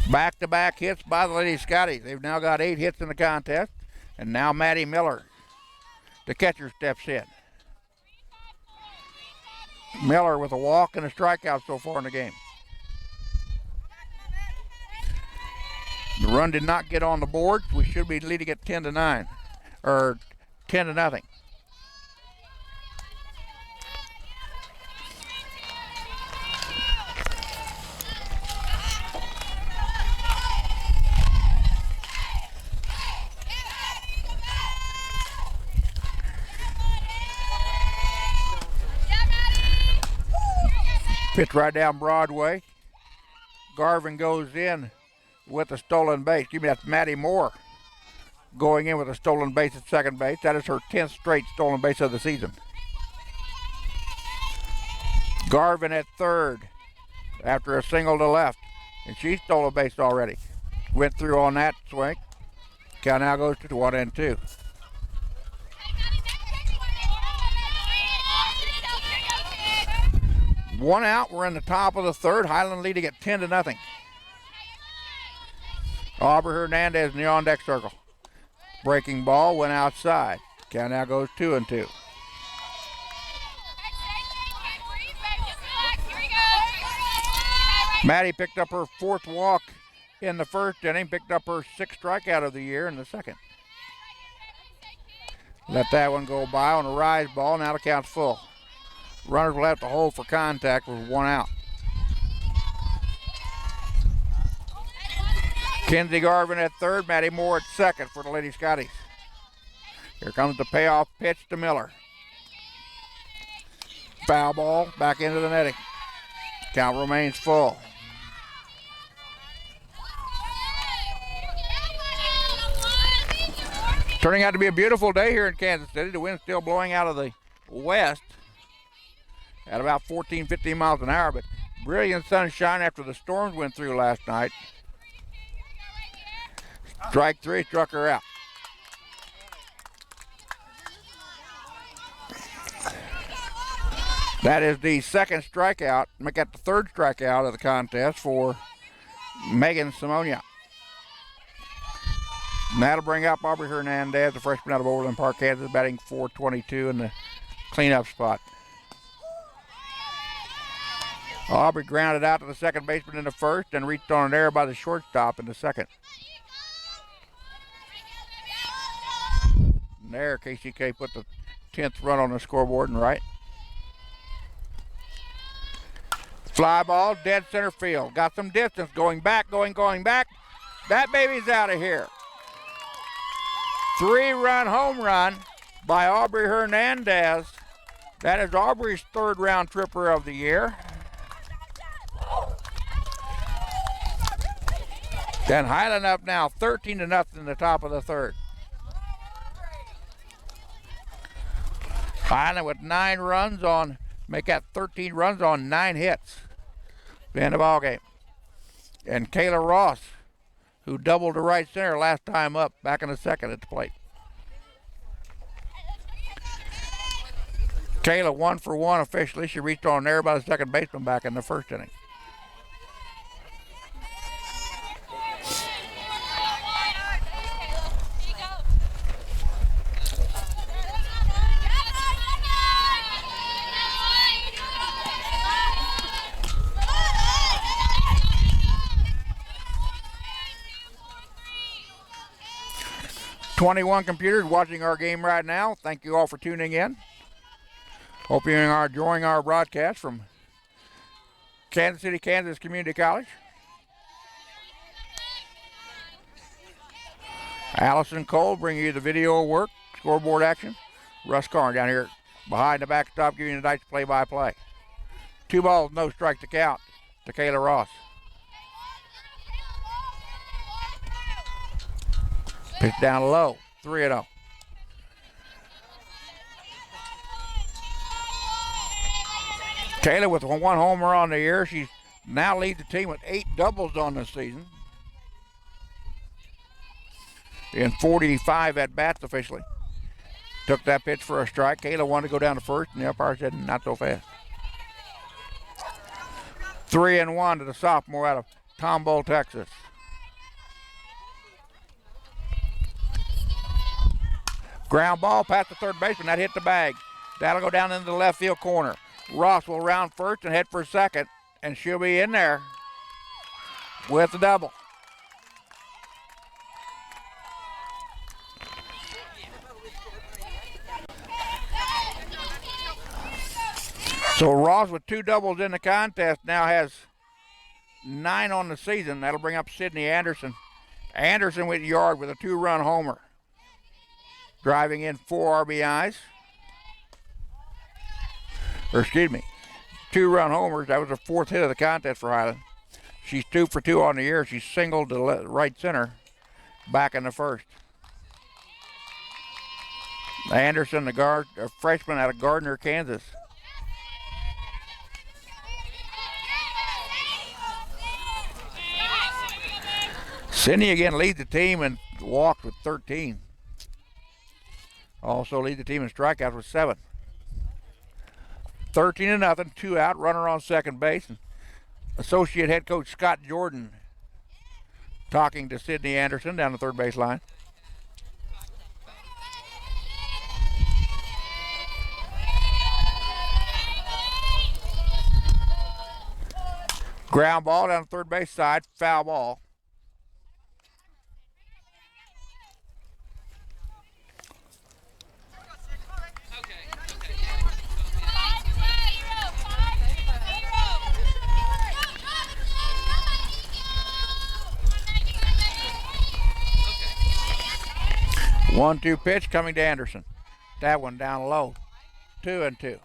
Back-to-back hits by the Lady Scotties. They've now got 8 hits in the contest, and now Maddie Miller The catcher steps in. Miller with a walk and a strikeout so far in the game. The run did not get on the board. We should be leading at 10-9, or 10-0. Pitch right down Broadway. Garvin goes in with a stolen base. Give me that's Maddie Moore going in with a stolen base at second base. That is her 10th straight stolen base of the season. Garvin at third after a single to left, and she stole a base already. Went through on that swing. Count now goes to 1-2. One out. We're in the top of the third. Highland leading at 10-0. Aubrey Hernandez in the on-deck circle. Breaking ball went outside. Count now goes 2-2. Maddie picked up her 4th walk in the first inning. Picked up her 6th strikeout of the year in the second. Let that one go by on a rise ball. Now the count's full. Runners will have to hold for contact with 1 out. Kenzie Garvin at third, Maddie Moore at second for the Lady Scotties. Here comes the payoff pitch to Miller. Foul ball back into the netting. Count remains full. Turning out to be a beautiful day here in Kansas City. The wind's still blowing out of the west at about 14, 15 miles an hour, but brilliant sunshine after the storms went through last night. Strike 3 struck her out. That is the second strikeout, make that the third strikeout of the contest for Megan Simonia. And that'll bring up Aubrey Hernandez, the freshman out of Overland Park, Kansas, batting .422 in the cleanup spot. Aubrey grounded out to the second baseman in the first and reached on an error by the shortstop in the second. And there, KCK put the 10th run on the scoreboard and right. Fly ball, dead center field. Got some distance, going back. That baby's out of here. 3-run home run by Aubrey Hernandez. That is Aubrey's 3rd round tripper of the year. Then Highland up now 13-0 in the top of the third. Highland with 9 runs on, make that 13 runs on 9 hits. The end of the ball game. And Kayla Ross, who doubled to right center last time up, back in the second at the plate. Kayla 1 for 1 officially. She reached on there by the second baseman back in the first inning. .21 computers watching our game right now. Thank you all for tuning in. Hope you are enjoying our broadcast from Kansas City, Kansas Community College. Allison Cole bringing you the video work, scoreboard action. Russ Carn down here behind the backstop giving you tonight's play-by-play. 2 balls, no strike to count to Kayla Ross. Pitch down low, 3-0. Kayla with 1 homer on the year. She now leads the team with 8 doubles on the season. In 45 at-bats officially. Took that pitch for a strike. Kayla wanted to go down to first, and the umpire said, not so fast. 3-1 to the sophomore out of Tomball, Texas. Ground ball past the third baseman. That hit the bag. That'll go down into the left field corner. Ross will round first and head for second, and she'll be in there with the double. So Ross with 2 doubles in the contest now has 9 on the season. That'll bring up Sydney Anderson. Anderson with yard with a 2-run homer. Driving in 4 RBIs. Or excuse me, 2-run homers. That was her 4th hit of the contest for Highland. She's 2 for 2 on the year. She's singled to right center back in the first. Anderson, a freshman out of Gardner, Kansas. Sydney again leads the team and walked with 13. Also lead the team in strikeouts with 7. 13-0, 2 out, runner on second base. And associate head coach Scott Jordan talking to Sydney Anderson down the third base line. Ground ball down the third base side, foul ball. One-two pitch coming to Anderson. That one down low. 2-2.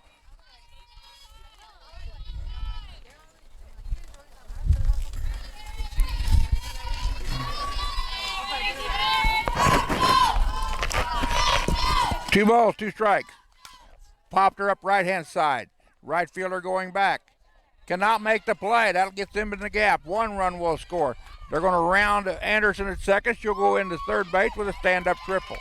Two balls, 2 strikes. Popped her up right-hand side. Right fielder going back. Cannot make the play. That'll get them in the gap. 1 run will score. They're going to round Anderson at second. She'll go into third base with a stand-up triple.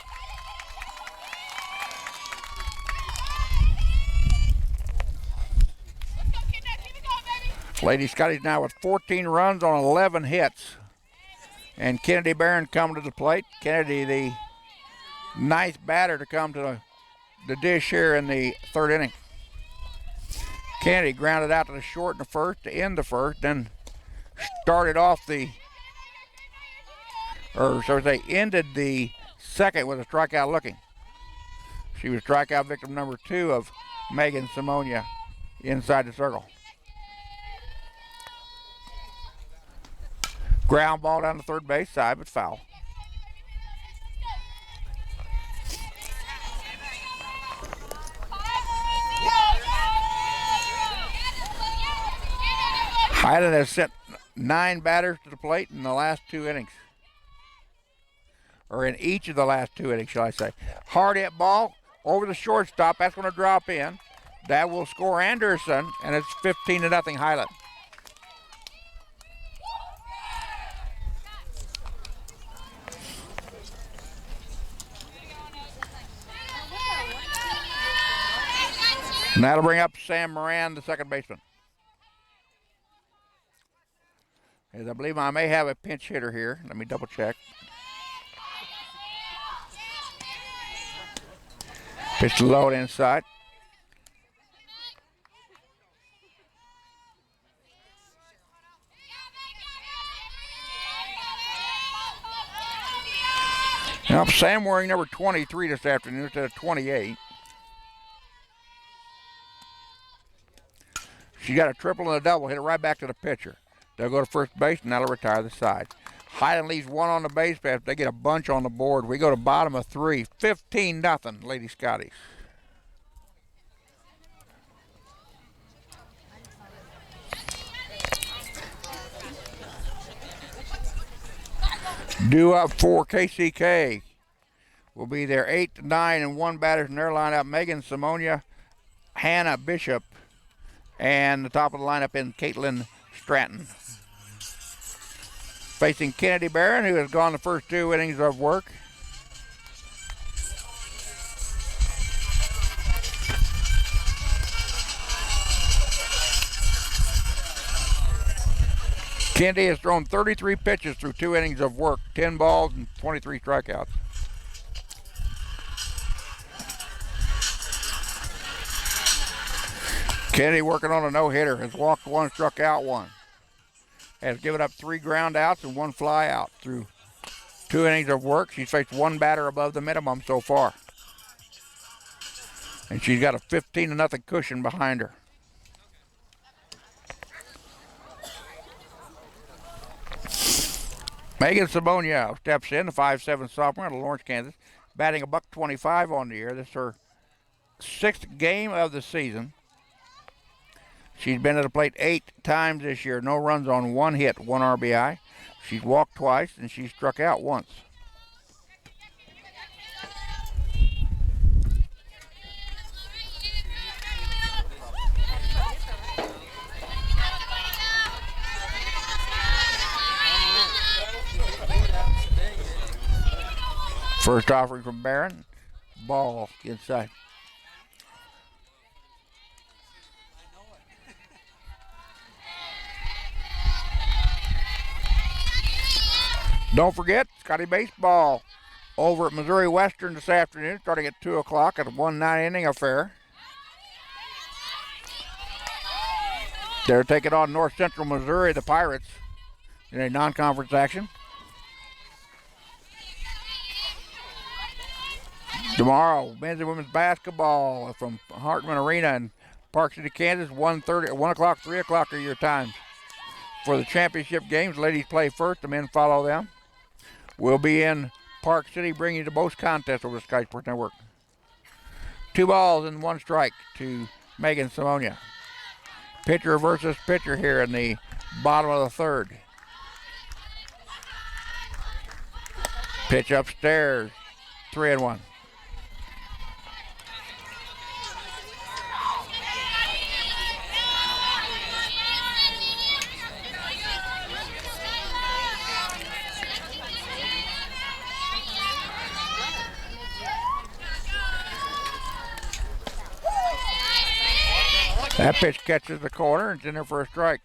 Lady Scotty's now with 14 runs on 11 hits. And Kennedy Barron coming to the plate. Kennedy, the 9th batter to come to the dish here in the 3rd inning. Kennedy grounded out to the short in the first to end the first, then started off ended the second with a strikeout looking. She was strikeout victim number 2 of Megan Simonia inside the circle. Ground ball down the third base side, but foul. Highland has sent 9 batters to the plate in the last 2 innings. Or in each of the last 2 innings, shall I say. Hard hit ball over the shortstop. That's going to drop in. That will score Anderson, and it's 15-0 Highland. And that'll bring up Sam Moran, the second baseman. As I believe I may have a pinch hitter here. Let me double check. Pitch low inside. Now Sam wearing number 23 this afternoon instead of 28. She got a triple and a double, hit it right back to the pitcher. They'll go to first base, and that'll retire the side. Highland leaves 1 on the base path. They get a bunch on the board. We go to bottom of 3. 15-0, Lady Scotties. Due up for KCK will be their 8, 9, and 1 batters in their lineup. Megan Simonia, Hannah Bishop, and the top of the lineup in Caitlin Stratton. Facing Kennedy Barron, who has gone the first 2 innings of work. Kennedy has thrown 33 pitches through 2 innings of work, 10 balls and 23 strikeouts. Kennedy working on a no-hitter. Has walked one, struck out one. Has given up 3 ground outs and 1 fly out through 2 innings of work. She's faced 1 batter above the minimum so far. And she's got a 15-0 cushion behind her. Megan Simonia steps in, the 5'7" sophomore out of Lawrence, Kansas, batting a $125 on the year. This is her 6th game of the season. She's been at the plate 8 times this year. No runs on 1 hit, 1 RBI. She's walked twice and she's struck out once. First offering from Barron. Ball inside. Don't forget, Scotty Baseball over at Missouri Western this afternoon, starting at 2 o'clock at a 1-9 inning affair. They're taking on North Central Missouri, the Pirates, in a non-conference action. Tomorrow, men's and women's basketball from Hartman Arena in Park City, Kansas, 1 o'clock, 3 o'clock are your times. For the championship games, ladies play first, the men follow them. We'll be in Park City bringing you the most contests over the Sky Sports Network. 2 balls and 1 strike to Megan Simonia. Pitcher versus pitcher here in the bottom of the 3rd. Pitch upstairs, 3-1. That pitch catches the corner and it's in there for a strike.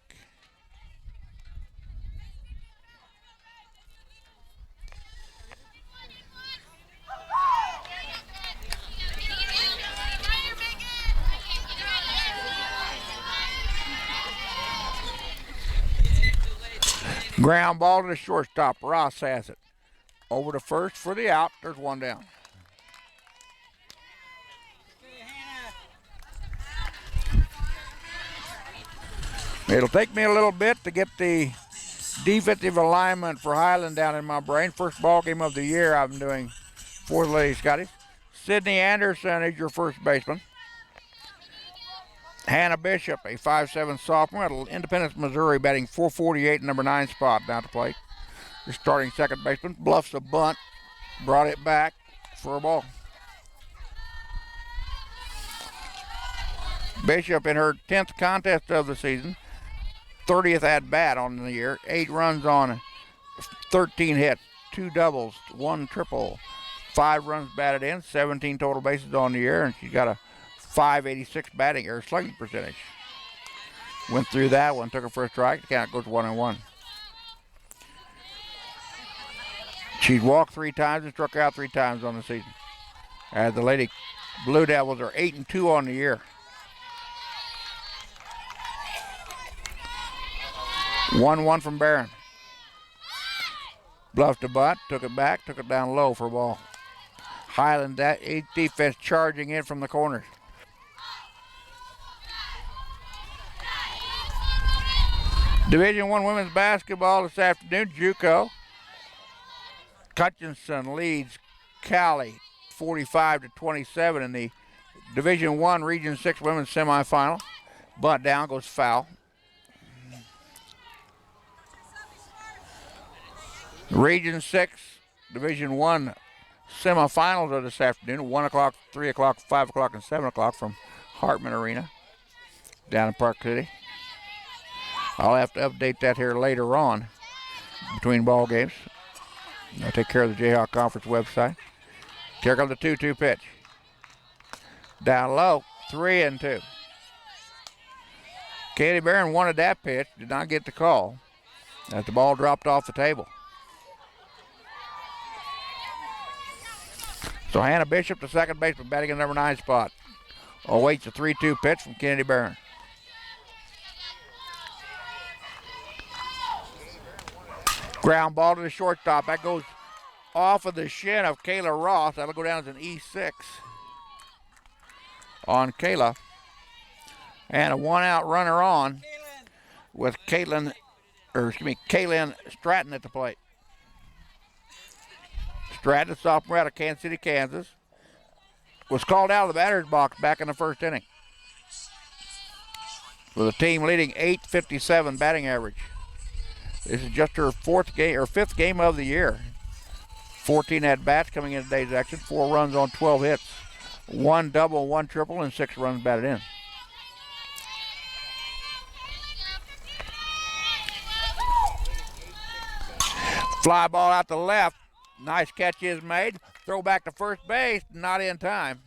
Ground ball to the shortstop. Ross has it. Over to first for the out. There's 1 down. It'll take me a little bit to get the defensive alignment for Highland down in my brain. First ball game of the year I'm doing for the Lady Scotties. Sydney Anderson is your first baseman. Hannah Bishop, a 5'7" sophomore out of Independence, Missouri, batting .448, number 9 spot down to plate. The starting second baseman bluffs a bunt, brought it back for a ball. Bishop in her 10th contest of the season, 30th at bat on the year, 8 runs on 13 hits, 2 doubles, 1 triple, 5 runs batted in, 17 total bases on the year, and she's got a .586 batting or slugging percentage. Went through that one, took her for a strike. The count goes 1-1. She's walked 3 times and struck out 3 times on the season. As the Lady Blue Devils are 8-2 on the year. 1-1 from Barron. Bluffed a butt, took it back, took it down low for a ball. Highland that defense charging in from the corners. Division I women's basketball this afternoon. JUCO. Hutchinson leads Cali 45-27 in the Division I Region 6 women's semifinal. Bunt down, goes foul. Region 6, Division I semifinals are this afternoon, 1 o'clock, 3 o'clock, 5 o'clock, and 7 o'clock from Hartman Arena down in Park City. I'll have to update that here later on between ball games. I'll take care of the Jayhawk Conference website. Here comes the 2-2 pitch. Down low, 3-2. Katie Barron wanted that pitch, did not get the call as the ball dropped off the table. So Hannah Bishop, the second baseman, batting in the number 9 spot, awaits a 3-2 pitch from Kennedy Barron. Ground ball to the shortstop. That goes off of the shin of Kayla Ross. That'll go down as an E6 on Kayla. And a one-out runner on with Kaylin Stratton at the plate. Stratton, sophomore out of Kansas City, Kansas, was called out of the batter's box back in the first inning with a team leading .857 batting average. This is just her fifth game of the year. 14 at-bats coming into today's action, 4 runs on 12 hits, 1 double, 1 triple, and 6 runs batted in. Fly ball out to left. Nice catch is made. Throw back to first base, not in time.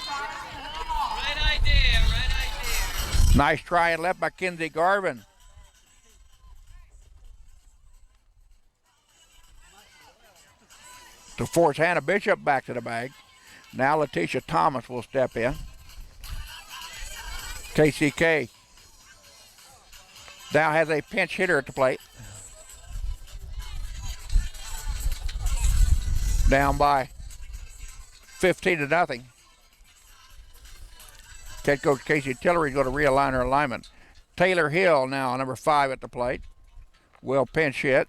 Right idea. Nice try and left by Kinsey Garvin. To force Hannah Bishop back to the bag. Now Letitia Thomas will step in. KCK now has a pinch hitter at the plate. Down by 15-0. Head coach Casey Tillery is going to realign her alignment. Taylor Hill now, number 5 at the plate. Will pinch hit.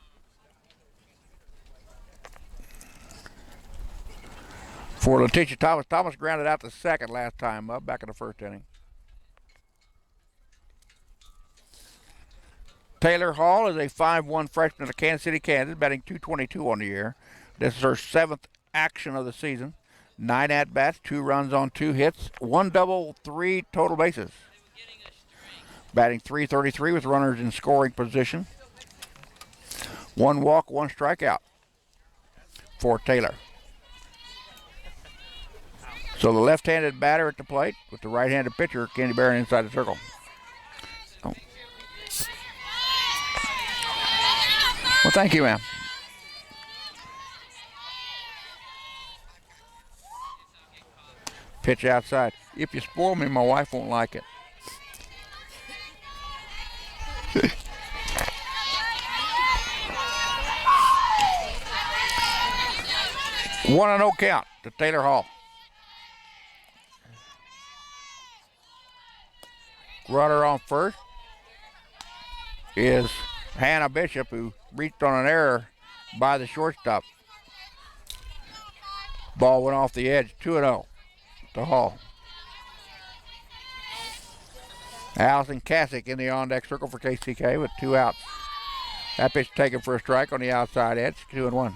For Letitia Thomas. Thomas grounded out to second last time up, back in the first inning. Taylor Hall is a 5'1" freshman of Kansas City, Kansas, batting .222 on the year. This is her 7th action of the season. 9 at-bats, 2 runs on 2 hits, 1 double, 3 total bases. Batting .333 with runners in scoring position. 1 walk, 1 strikeout for Taylor. So the left-handed batter at the plate with the right-handed pitcher, Candy Barron, inside the circle. Oh. Well, thank you, ma'am. Pitch outside. If you spoil me, my wife won't like it. 1-0 count to Taylor Hall. Runner on first is Hannah Bishop, who reached on an error by the shortstop. Ball went off the edge, 2-0 to Hall. Allison Kasich in the on-deck circle for KCK with 2 outs. That pitch taken for a strike on the outside edge, 2-1.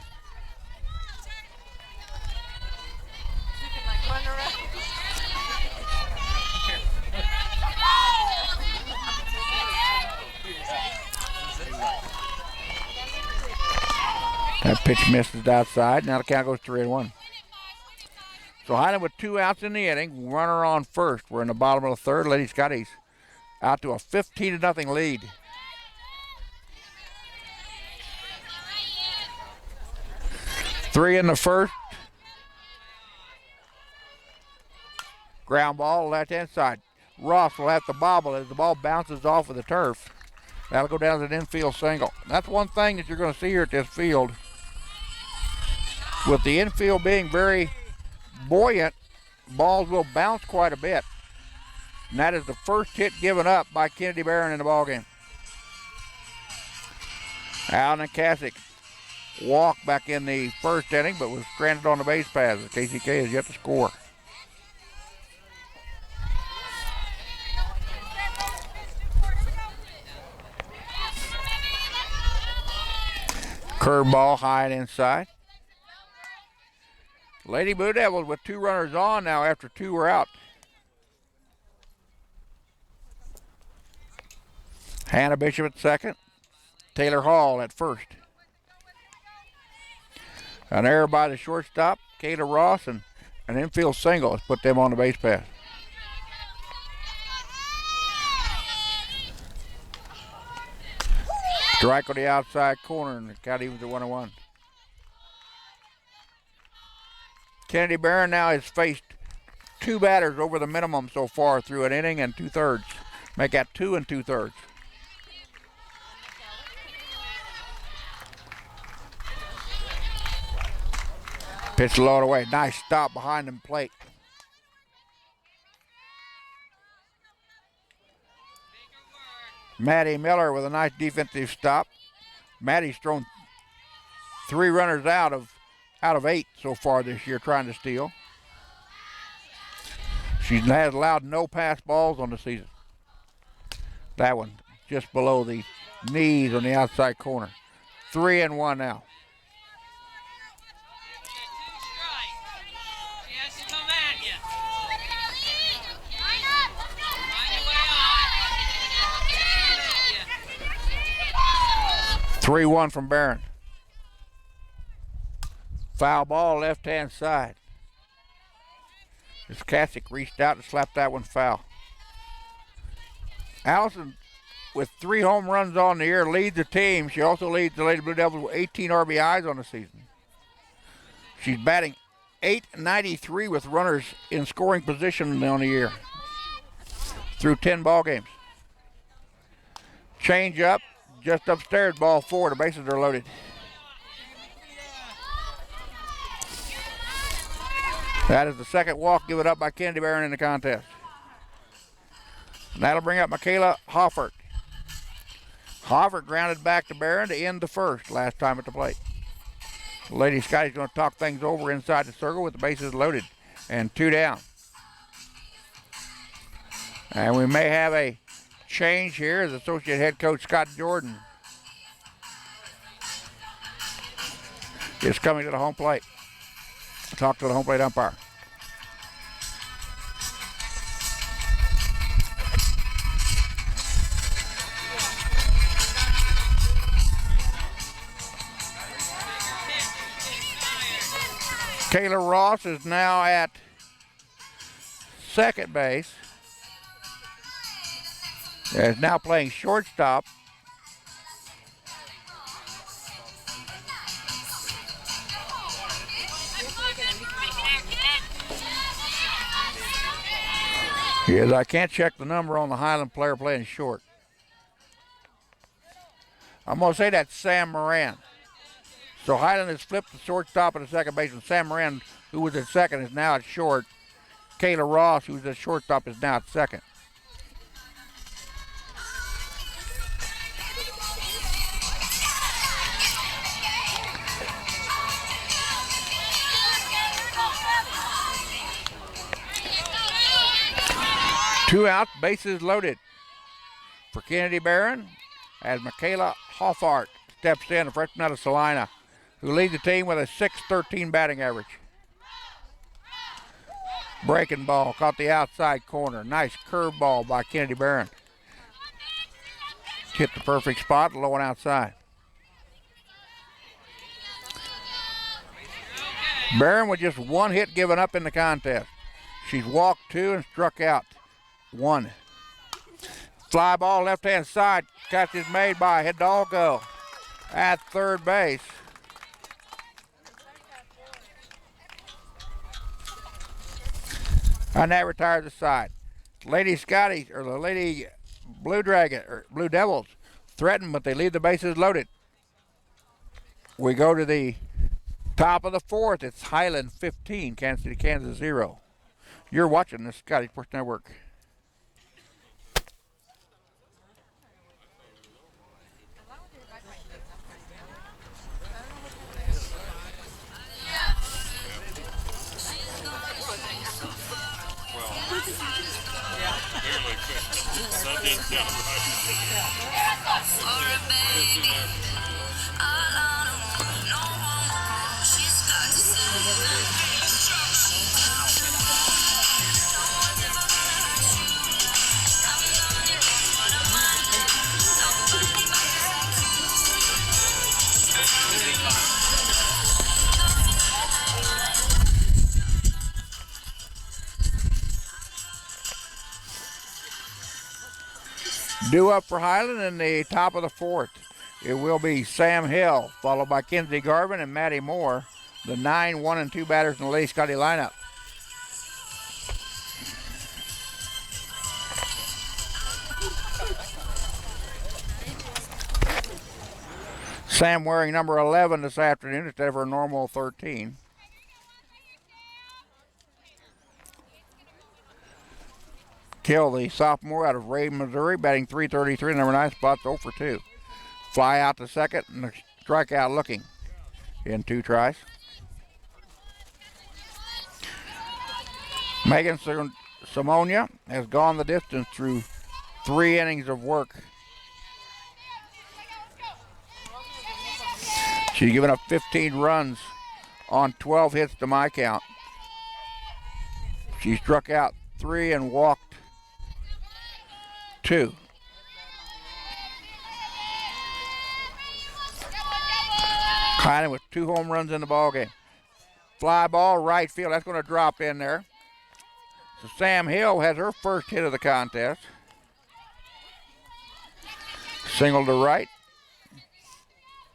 That pitch misses outside. Now the count goes 3-1. So Highland with 2 outs in the inning. Runner on first. We're in the bottom of the third. Lady Scotties out to a 15-0 lead. Three in the first. Ground ball left-hand side. Ross will have to bobble as the ball bounces off of the turf. That'll go down as an infield single. That's one thing that you're going to see here at this field. With the infield being very buoyant, balls will bounce quite a bit. And that is the first hit given up by Kennedy Barron in the ballgame. Allen Kasich walked back in the first inning, but was stranded on the base paths. The KCK has yet to score. Curveball high and inside. Lady Blue Devils with 2 runners on now after 2 were out. Hannah Bishop at second. Taylor Hall at first. An error by the shortstop, Kayla Ross, and an infield single has put them on the base path. Strike on the outside corner, and the count evens at 1-1. Kennedy Barron now has faced 2 batters over the minimum so far through an inning and 2/3. Make that 2 2/3. Pitch low away. Nice stop behind the plate. Maddie Miller with a nice defensive stop. Maddie's thrown 3 runners out of 8 so far this year trying to steal. She has allowed no pass balls on the season. That one just below the knees on the outside corner. 3-1 now. He has to come at you. Find your way on. 3-1 from Barron. Foul ball left-hand side. As Kasich reached out and slapped that one foul. Allison, with 3 home runs on the year, leads the team. She also leads the Lady Blue Devils with 18 RBIs on the season. She's batting .893 with runners in scoring position on the year through 10 ball games. Change up, just upstairs, ball 4. The bases are loaded. That is the second walk given up by Kennedy Barron in the contest. And that'll bring up Michaela Hoffert. Hoffert grounded back to Barron to end the first last time at the plate. Lady Scotty's going to talk things over inside the circle with the bases loaded and 2 down. And we may have a change here as associate head coach Scott Jordan is coming to the home plate. Talk to the home plate umpire. Kayla Ross is now at second base. Is now playing shortstop. Yes, I can't check the number on the Highland player playing short. I'm going to say that's Sam Moran. So Highland has flipped the shortstop and the second baseman. Sam Moran, who was at second, is now at short. Kayla Ross, who was at shortstop, is now at second. Two out, bases loaded for Kennedy Barron as Michaela Hoffart steps in, a freshman out of Salina, who leads the team with a .613 batting average. Breaking ball, caught the outside corner. Nice curve ball by Kennedy Barron. Hit the perfect spot, low and outside. Barron with just 1 hit given up in the contest. She's walked 2 and struck out 1. Fly ball left-hand side. Catch is made by Hidalgo at third base. And that retires the side. Lady Scotty, or the Lady Blue Dragon, or Blue Devils, threaten, but they leave the bases loaded. We go to the top of the 4th. It's Highland 15, Kansas City, Kansas 0. You're watching the Scotty Sports Network. Due up for Highland in the top of the 4th. It will be Sam Hill, followed by Kenzie Garvin and Maddie Moore, the 9, 1, and 2 batters in the Lady Scotty lineup. Sam wearing number 11 this afternoon instead of her normal 13. Kill, the sophomore out of Ray, Missouri, batting .333, number 9 spot, 0 for 2. Fly out to second and a strikeout looking in 2 tries. Megan Simonia has gone the distance through 3 innings of work. She's given up 15 runs on 12 hits to my count. She struck out 3 and walked 2. Highland with 2 home runs in the ball game. Fly ball right field. That's going to drop in there. So Sam Hill has her first hit of the contest. Single to right.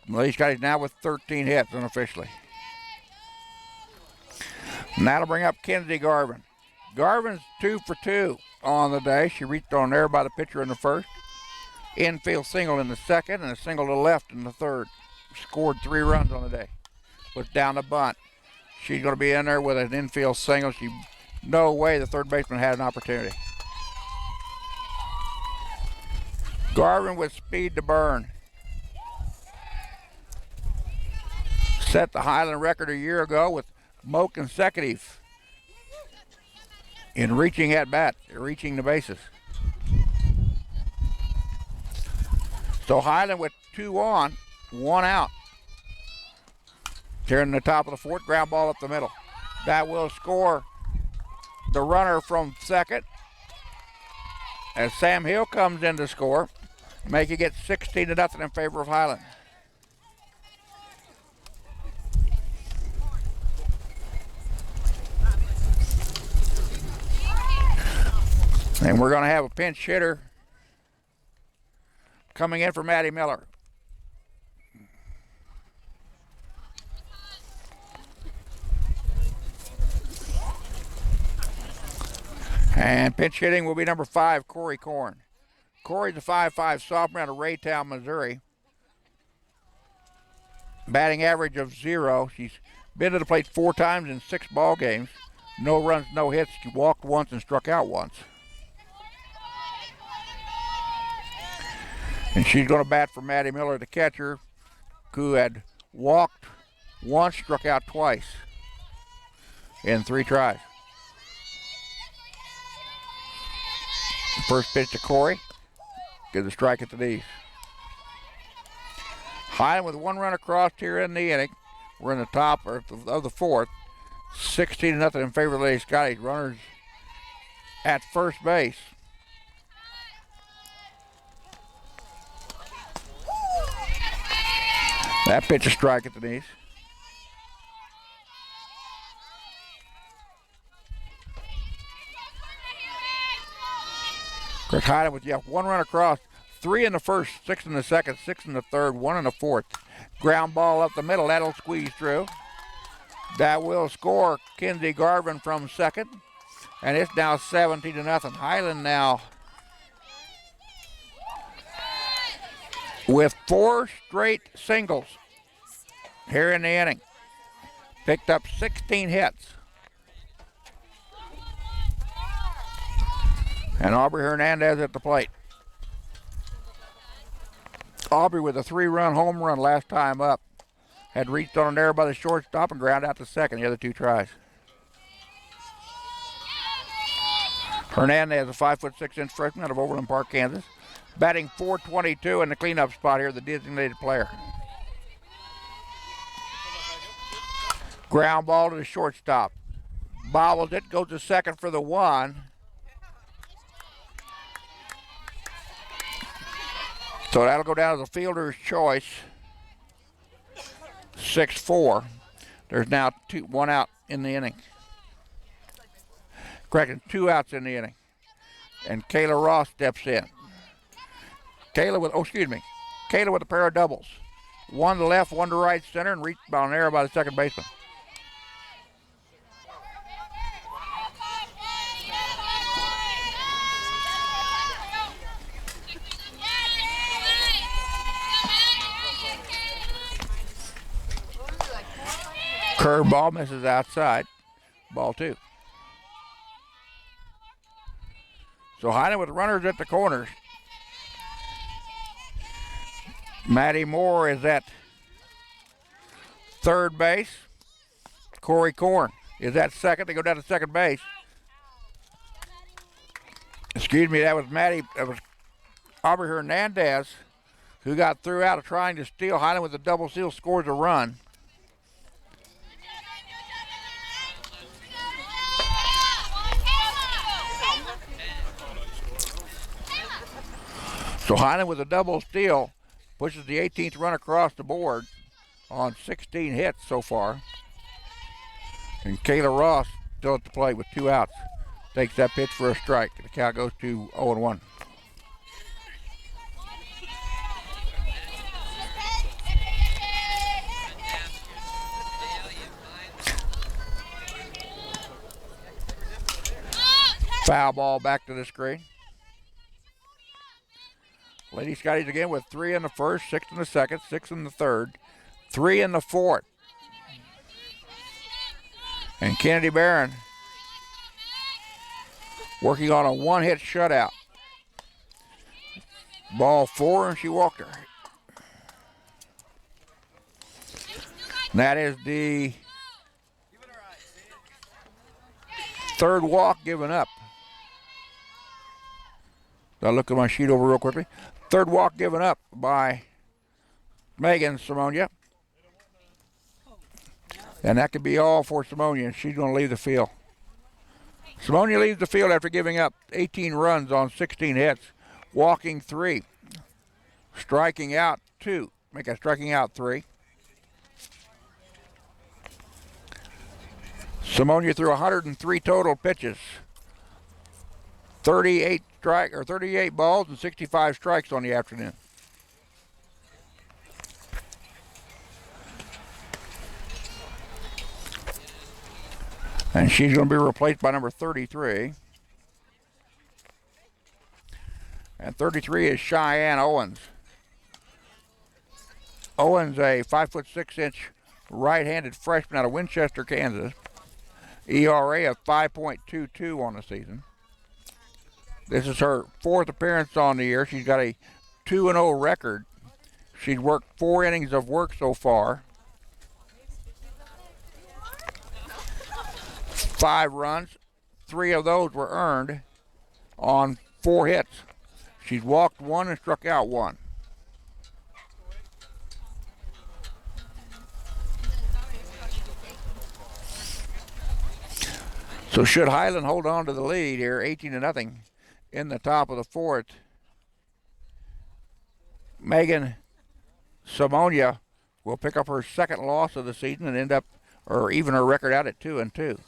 Well, he's now with 13 hits unofficially. And that'll bring up Kenzie Garvin. Garvin's 2 for 2 on the day. She reached on there by the pitcher in the first. Infield single in the second and a single to left in the third. Scored 3 runs on the day. Was down the bunt. She's going to be in there with an infield single. No way the third baseman had an opportunity. Garvin with speed to burn. Set the Highland record a year ago with Mo consecutive in reaching at bat, reaching the bases. So Highland with 2 on, 1 out. Here in the top of the 4th, ground ball up the middle. That will score the runner from second as Sam Hill comes in to score, making it 16-0 in favor of Highland. And we're going to have a pinch hitter coming in for Maddie Miller. And pinch hitting will be number 5, Corey Korn. Corey's a 5'5" sophomore out of Raytown, Missouri. Batting average of 0. She's been to the plate 4 times in 6 ball games. No runs, no hits. She walked once and struck out once. And she's going to bat for Maddie Miller, the catcher, who had walked once, struck out twice in 3 tries. First pitch to Corey. Gives a strike at the knees. Highland with 1 run across here in the inning. We're in the top of the 4th. 16-0 in favor of Lady Scotty. Runners at first base. That pitch a strike at the knees. Chris Highland with 1 run across, 3 in the first, 6 in the second, 6 in the third, 1 in the 4th. Ground ball up the middle, that'll squeeze through. That will score Kenzie Garvin from second, and it's now 17-0. Highland now with 4 straight singles here in the inning. Picked up 16 hits. And Aubrey Hernandez at the plate. Aubrey with a 3-run home run last time up. Had reached on an error by the shortstop and ground out to second the other 2 tries. Hernandez, a 5'6" freshman out of Overland Park, Kansas. Batting .422 in the cleanup spot here, the designated player. Ground ball to the shortstop. Bobbles it, goes to second for the 1. So that'll go down as a fielder's choice. 6-4. There's now 1 out in the inning. Correction, 2 outs in the inning. And Kayla Ross steps in. Kayla with a pair of doubles. 1 to left, 1 to right center, and reached by an error by the second baseman. Curve ball misses outside. Ball 2. So Highland with runners at the corners. Maddie Moore is at third base. Corey Korn is at second. They go down to second base. Excuse me, that was Aubrey Hernandez who got through out of trying to steal. Highland with a double steal scores a run. So Highland with a double steal pushes the 18th run across the board on 16 hits so far. And Kayla Ross still at the plate with 2 outs. Takes that pitch for a strike. The count goes to 0-1. Foul ball back to the screen. Lady Scotties again with 3 in the first, 6 in the second, 6 in the third, 3 in the fourth. And Kennedy Barron working on a 1-hit shutout. Ball 4, and she walked her. And that is the third walk given up. I'll look at my sheet over real quickly. Third walk given up by Megan Simonia. And that could be all for Simonia. She's going to leave the field. Simonia leaves the field after giving up 18 runs on 16 hits, walking 3, striking out 2, striking out 3. Simonia threw 103 total pitches, 38 balls and 65 strikes on the afternoon. And she's going to be replaced by number 33. And 33 is Cheyenne Owens. Owens, a 5'6" right-handed freshman out of Winchester, Kansas. ERA of 5.22 on the season. This is her 4th appearance on the year. She's got a 2-0 record. She's worked 4 innings of work so far. 5 runs. 3 of those were earned on 4 hits. She's walked 1 and struck out 1. So should Highland hold on to the lead here, 18-0 in the top of the 4th, Megan Simonia will pick up her 2nd loss of the season and end up, or even her record out at 2-2.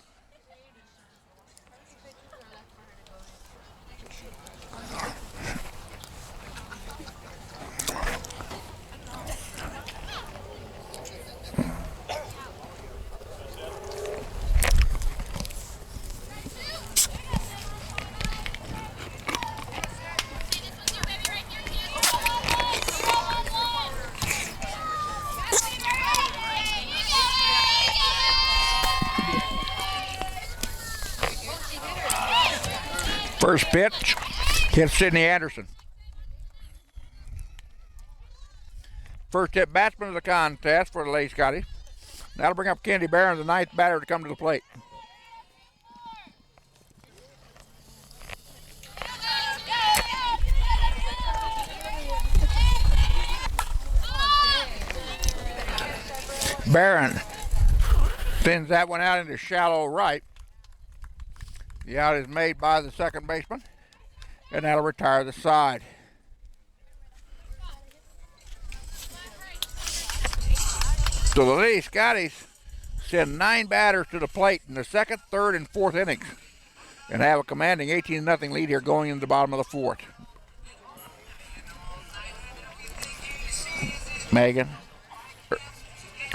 First pitch hits Sydney Anderson. First hit batsman of the contest for the Lady Scotties. That'll bring up Kennedy Barron, the 9th batter to come to the plate. Barron sends that one out into shallow right. The out is made by the second baseman, and that'll retire the side. So the Lady Scotties send 9 batters to the plate in the 2nd, 3rd, and 4th innings and have a commanding 18-0 lead here going into the bottom of the 4th. Megan,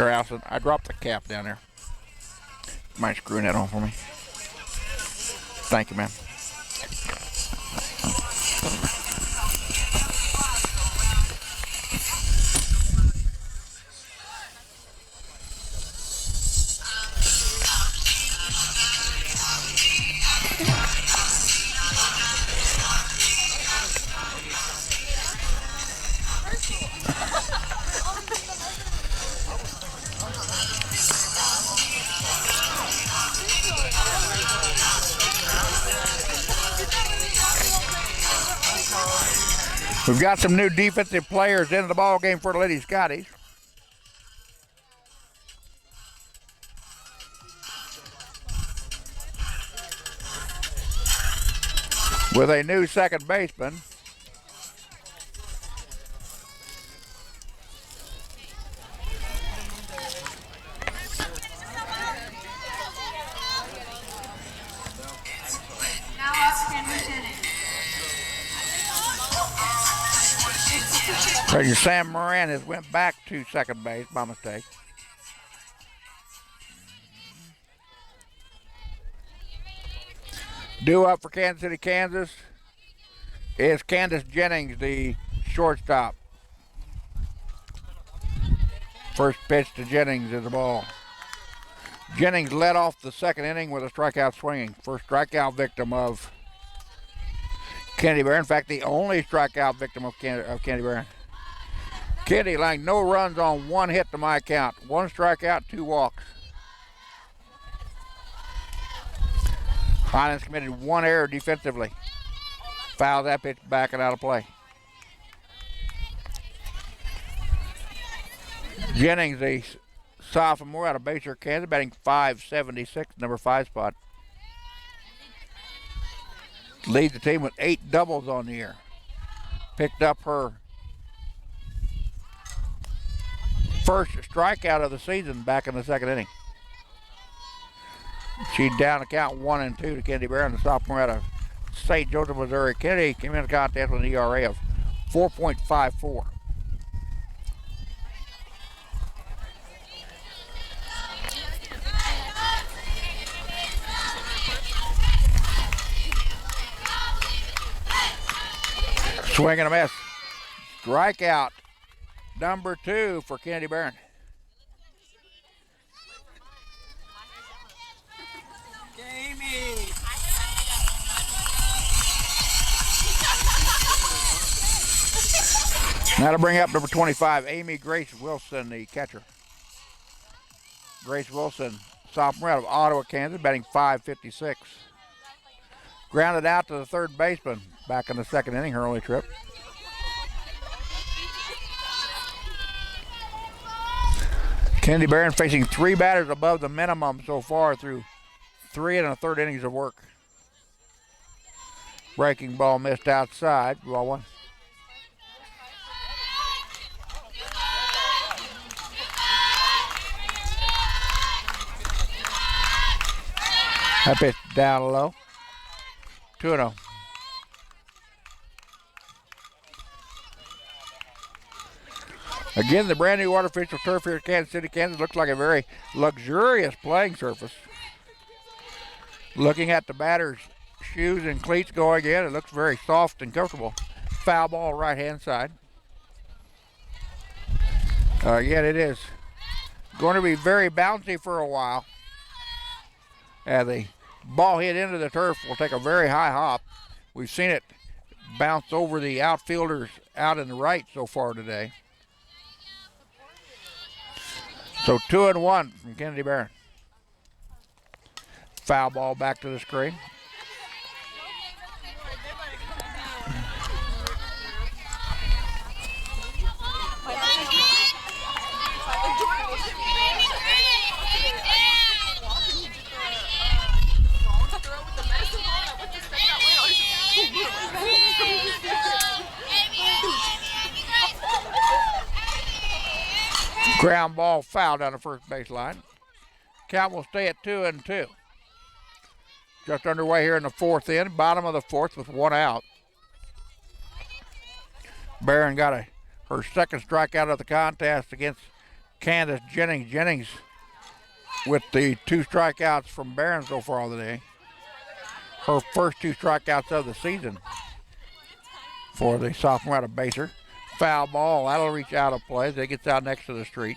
or Allison, I dropped the cap down there. Mind screwing that on for me? Thank you, ma'am. We've got some new defensive players into the ball game for the Lady Scotties. With a new second baseman. Sam Moran has went back to second base by mistake. Due up for Kansas City, Kansas is Candace Jennings, the shortstop. First pitch to Jennings is the ball. Jennings led off the second inning with a strikeout swinging. First strikeout victim of Kennedy Barron. In fact, the only strikeout victim of Kennedy Barron. Kennedy like no runs on one hit to my count. One strikeout, 2 walks. Highland's committed 1 error defensively. Fouled that pitch back and out of play. Jennings, a sophomore out of Bayshore, Kansas, batting .576, number 5 spot. Leads the team with 8 doubles on the year. Picked up her first strikeout of the season back in the second inning. She's down to count 1 and 2 to Kennedy Barron, the sophomore out of St. Joseph, Missouri. Kennedy came in the contest with an ERA of 4.54. Swing and a miss. Strikeout number 2 for Kennedy Barron. Now to bring up number 25, Amy Grace Wilson, the catcher. Grace Wilson, sophomore out of Ottawa, Kansas, batting .556. Grounded out to the third baseman back in the second inning, her only trip. Kennedy Barron facing 3 batters above the minimum so far through 3 1/3 innings of work. Breaking ball missed outside, ball 1. That pitch down low. 2-0. Again, the brand new artificial turf here at Kansas City, Kansas looks like a very luxurious playing surface. Looking at the batter's shoes and cleats going in, it looks very soft and comfortable. Foul ball right hand side. Again, it is going to be very bouncy for a while. The ball hit into the turf will take a very high hop. We've seen it bounce over the outfielders out in the right so far today. So 2-1 from Kennedy Barron. Foul ball back to the screen. Ground ball foul down the first baseline. Count will stay at 2-2. Just underway here in the 4th inning, bottom of the 4th with 1 out. Barron got her second strikeout of the contest against Candace Jennings. Jennings with the 2 strikeouts from Barron so far today. Her first 2 strikeouts of the season for the sophomore out of Bayshore. Foul ball, that'll reach out of play as it gets out next to the street.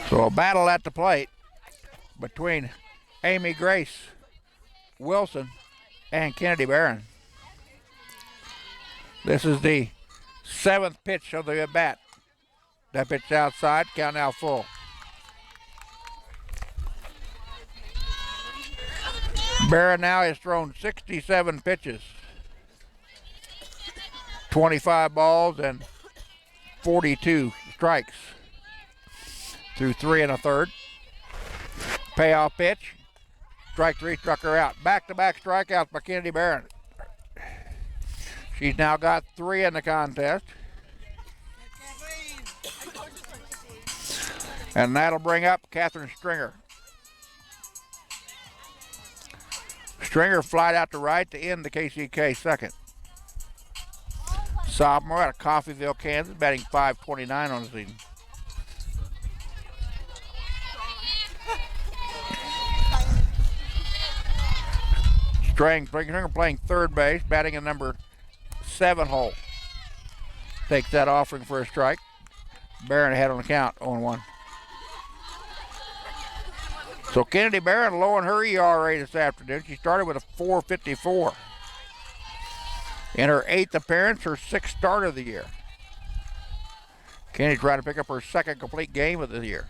So a battle at the plate between Amy Grace Wilson and Kennedy Barron. This is the 7th pitch of the at-bat. That pitch outside, count now full. Barron now has thrown 67 pitches, 25 balls, and 42 strikes through 3 1/3. Payoff pitch. Strike 3 struck her out. Back-to-back strikeouts by Kennedy Barron. She's now got 3 in the contest. And that'll bring up Catherine Stringer. Stringer flied out to right to end the KCK second. Sophomore out of Coffeyville, Kansas, batting .529 on the season. Stringer playing third base, batting in number 7 hole. Takes that offering for a strike. Barron ahead on the count, 0-1. So Kennedy Barron lowering her ERA this afternoon. She started with a .454. In her 8th appearance, her 6th start of the year. Kennedy trying to pick up her 2nd complete game of the year.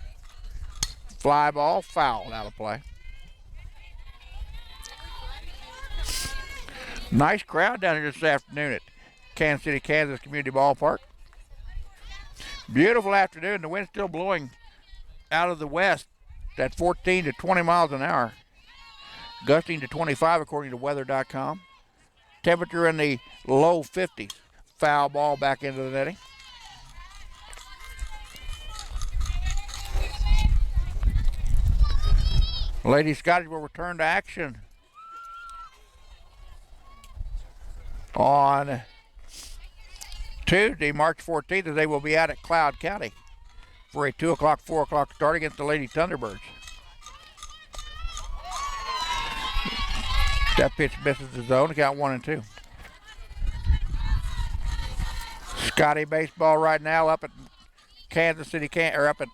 Fly ball, fouled out of play. Nice crowd down here this afternoon at Kansas City, Kansas Community Ballpark. Beautiful afternoon. The wind's still blowing out of the west at 14 to 20 miles an hour. Gusting to 25 according to weather.com. Temperature in the low 50s. Foul ball back into the netting. Lady Scottish will return to action on Tuesday, March 14th, as they will be out at Cloud County for a 2 o'clock, 4 o'clock start against the Lady Thunderbirds. That pitch misses the zone. Count 1-2. Scotty baseball right now up at Kansas City, or up at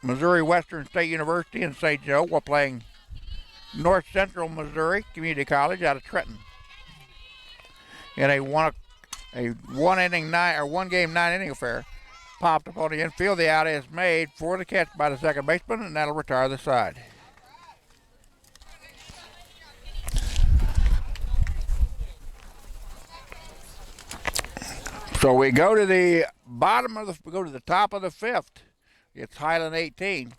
Missouri Western State University in St. Joe, while playing North Central Missouri Community College out of Trenton in a one game 9 inning affair. Popped up on the infield. The out is made for the catch by the second baseman, and that'll retire the side. So we go to the top of the 5th. It's Highland 18,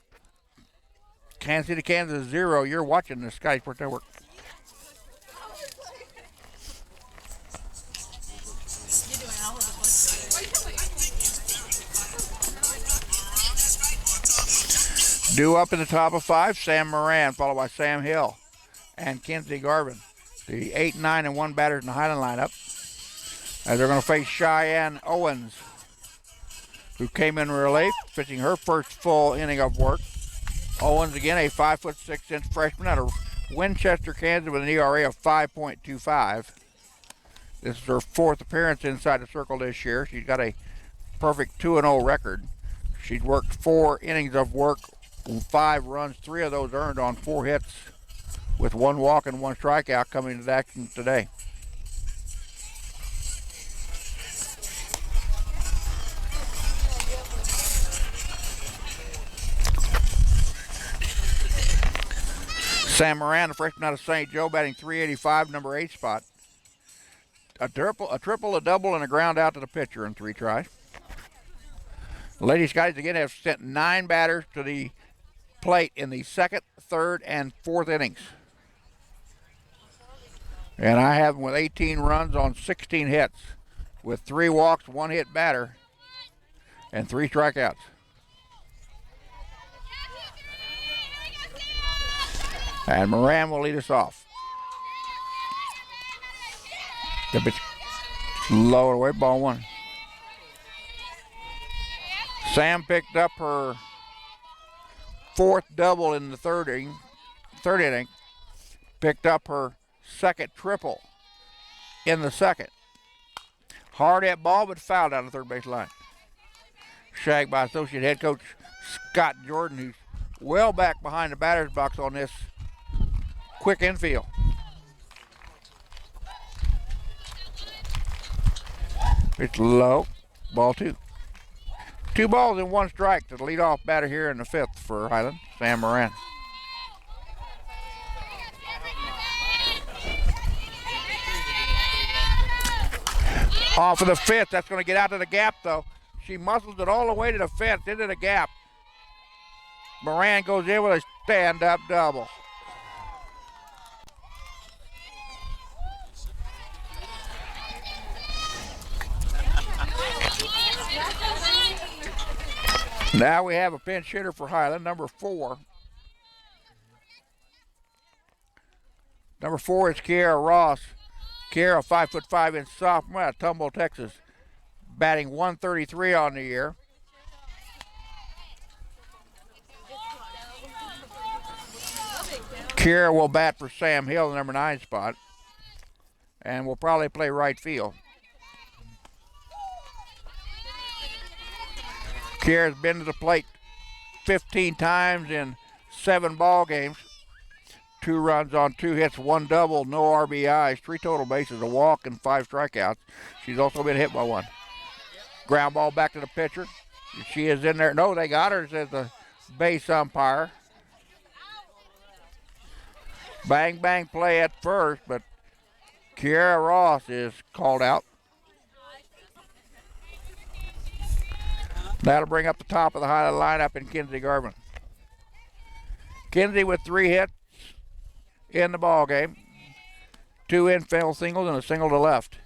Kansas City, Kansas 0. You're watching the Sky Sports Network. Due up in the top of 5, Sam Moran, followed by Sam Hill and Kinsey Garvin. The 8, 9, and 1 batters in the Highland lineup, as they're going to face Cheyenne Owens, who came in relief, pitching her first full inning of work. Owens, again, a 5'6" freshman out of Winchester, Kansas, with an ERA of 5.25. This is her 4th appearance inside the circle this year. She's got a perfect 2-0 record. She's worked 4 innings of work, 5 runs, 3 of those earned on 4 hits, with 1 walk and 1 strikeout coming into action today. Sam Moran, the freshman out of St. Joe, batting .385, number 8 spot. A triple, a double, and a ground out to the pitcher in 3 tries. The Lady Scotties again have sent 9 batters to the plate in the 2nd, 3rd, and 4th innings. And I have them with 18 runs on 16 hits, with 3 walks, 1 hit batter, and 3 strikeouts. And Moran will lead us off. The pitch lower away, ball 1. Sam picked up her 4th double in the 3rd inning. Picked up her 2nd triple in the 2nd. Hard hit ball, but fouled down the 3rd base line. Shagged by associate head coach Scott Jordan, who's well back behind the batter's box on this quick infield. It's low, ball 2. 2 balls and 1 strike to the leadoff batter here in the 5th for Highland, Sam Moran. Off of the fifth. That's going to get out to the gap, though. She muscles it all the way to the fence, into the gap. Moran goes in with a stand-up double. Now we have a pinch hitter for Highland, number 4. Number 4 is Kiara Ross. Kiara, 5'5" sophomore out of Tumble, Texas, batting .133 on the year. Kiara will bat for Sam Hill, the number 9 spot, and will probably play right field. Kiara's been to the plate 15 times in 7 ball games. 2 runs on 2 hits, 1 double, no RBIs, 3 total bases, a walk, and 5 strikeouts. She's also been hit by 1. Ground ball back to the pitcher. She is in there. No, they got her, says the base umpire. Bang, bang play at first, but Kiara Ross is called out. That'll bring up the top of the Highland lineup in Kinsey Garvin. Kinsey with 3 hits in the ball game. 2 infield singles and a single to left.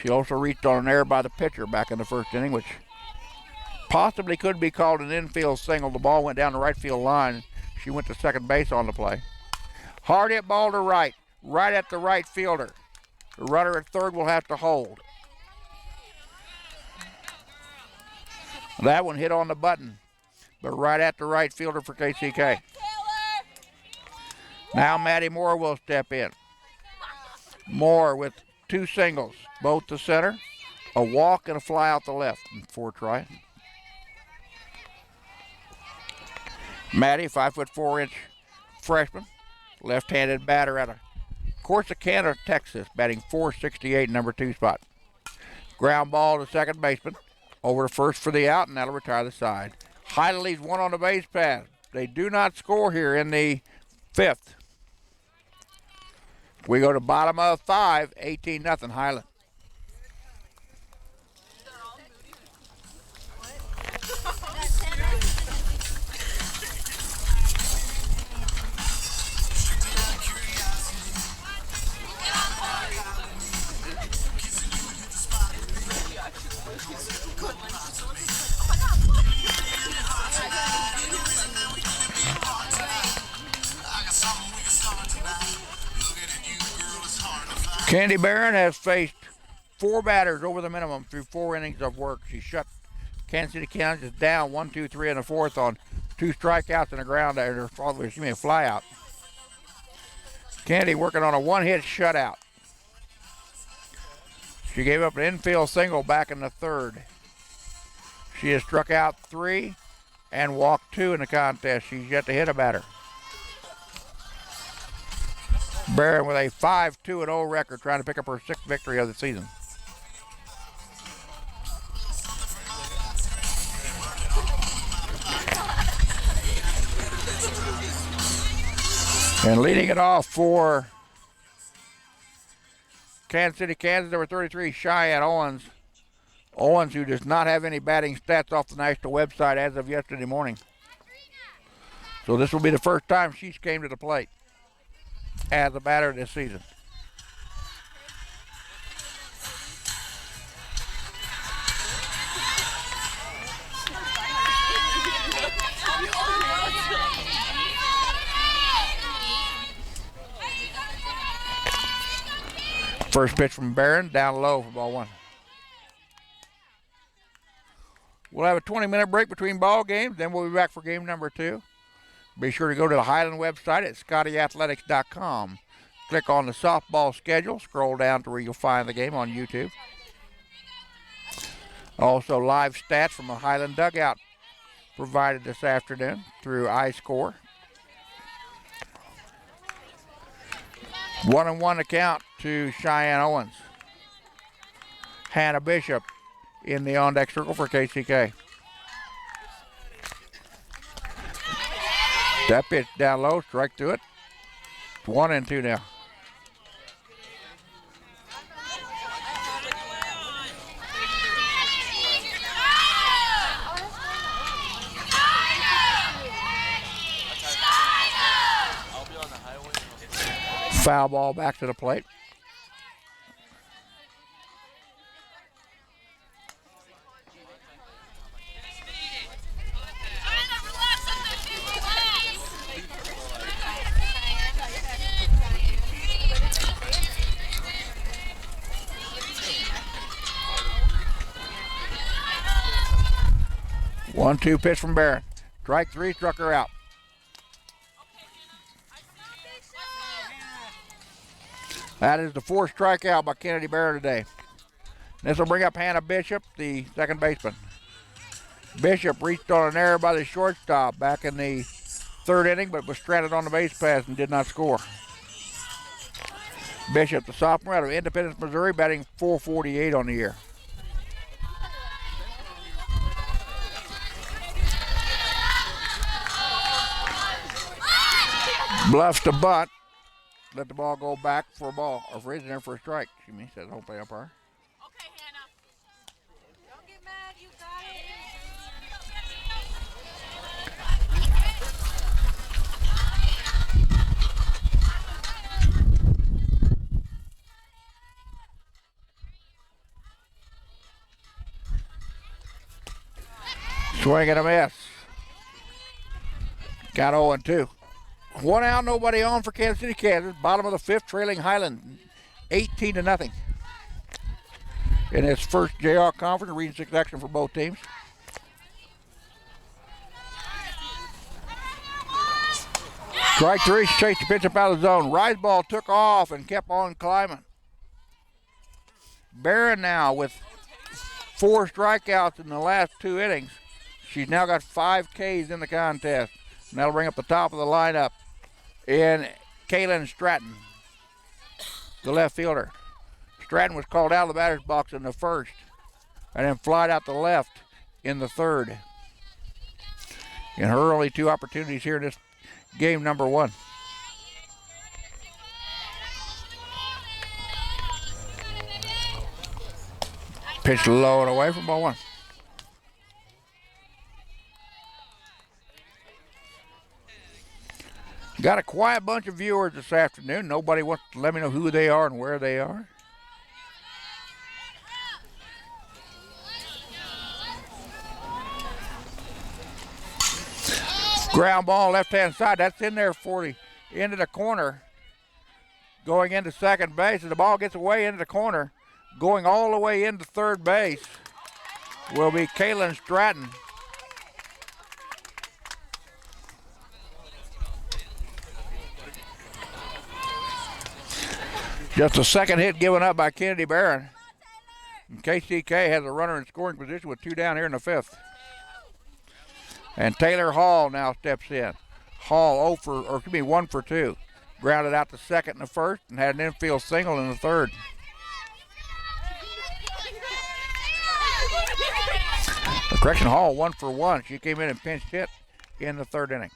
She also reached on an error by the pitcher back in the first inning, which possibly could be called an infield single. The ball went down the right field line. She went to second base on the play. Hard hit ball to right at the right fielder. The runner at third will have to hold. That one hit on the button, but right at the right fielder for KCK. Now Maddie Moore will step in. Moore with 2 singles, both to center, a walk and a fly out the left in 4 try. Maddie, 5'4" freshman, left-handed batter out of Corsicana, Texas, batting .468, number 2 spot. Ground ball to second baseman. Over to first for the out, and that'll retire the side. Highland leads 1 on the base pass. They do not score here in the 5th. We go to bottom of 5, 18-0 Highland. Candy Barron has faced 4 batters over the minimum through 4 innings of work. She shut Kansas City Kansas down 1, 2, 3 in the 4th on 2 strikeouts and a fly out. Candy working on a 1-hit shutout. She gave up an infield single back in the 3rd. She has struck out 3 and walked 2 in the contest. She's yet to hit a batter. Barron with a 5-2-0 record, trying to pick up her 6th victory of the season. And leading it off for Kansas City, Kansas, number 33, Cheyenne Owens. Owens, who does not have any batting stats off the national website as of yesterday morning. So this will be the first time she's came to the plate as a batter this season. First pitch from Barron, down low for ball 1. We'll have a 20-minute break between ball games, then we'll be back for game number 2. Be sure to go to the Highland website at scottyathletics.com. Click on the softball schedule, scroll down to where you'll find the game on YouTube. Also live stats from a Highland dugout provided this afternoon through iScore. 1-1 account to Cheyenne Owens. Hannah Bishop in the on-deck circle for KCK. That pitch down low, strike to it. 1-2 now. Foul ball back to the plate. One-two pitch from Barron. Strike three, struck her out. That is the fourth strikeout by Kennedy Barron today. This will bring up Hannah Bishop, the second baseman. Bishop reached on an error by the shortstop back in the third inning, but was stranded on the base pass and did not score. Bishop, the sophomore out of Independence, Missouri, batting .448 on the year. Bluffs to bunt. Let the ball go back for a ball, or for there for a strike. Excuse me, says home plate umpire. Okay, Hannah. Don't get mad, you got it. Swing and a miss. Got 0-2. One out, nobody on for Kansas City, Kansas. Bottom of the fifth, trailing Highland 18-0. In its first JR conference, Region 6 action for both teams. Strike three, chased the pitch up out of the zone. Rise ball took off and kept on climbing. Barron now with 4 strikeouts in the last 2 innings. She's now got 5 Ks in the contest. And that'll bring up the top of the lineup in Kaylin Stratton, the left fielder. Stratton was called out of the batter's box in the first and then flied out the left in the third. In her only 2 opportunities here in this game number 1. Pitch low and away from ball 1. Got a quiet bunch of viewers this afternoon. Nobody wants to let me know who they are and where they are. Ground ball left-hand side. That's in there for the end of the corner. Going into second base. As the ball gets away into the corner, going all the way into third base will be Kaylin Stratton. Just a second hit given up by Kennedy Barron. And KCK has a runner in scoring position with 2 down here in the 5th. And Taylor Hall now steps in. Hall 1 for 2. Grounded out the second in the first and had an infield single in the third. Correction, Hall 1 for 1. She came in and pinch hit in the third inning.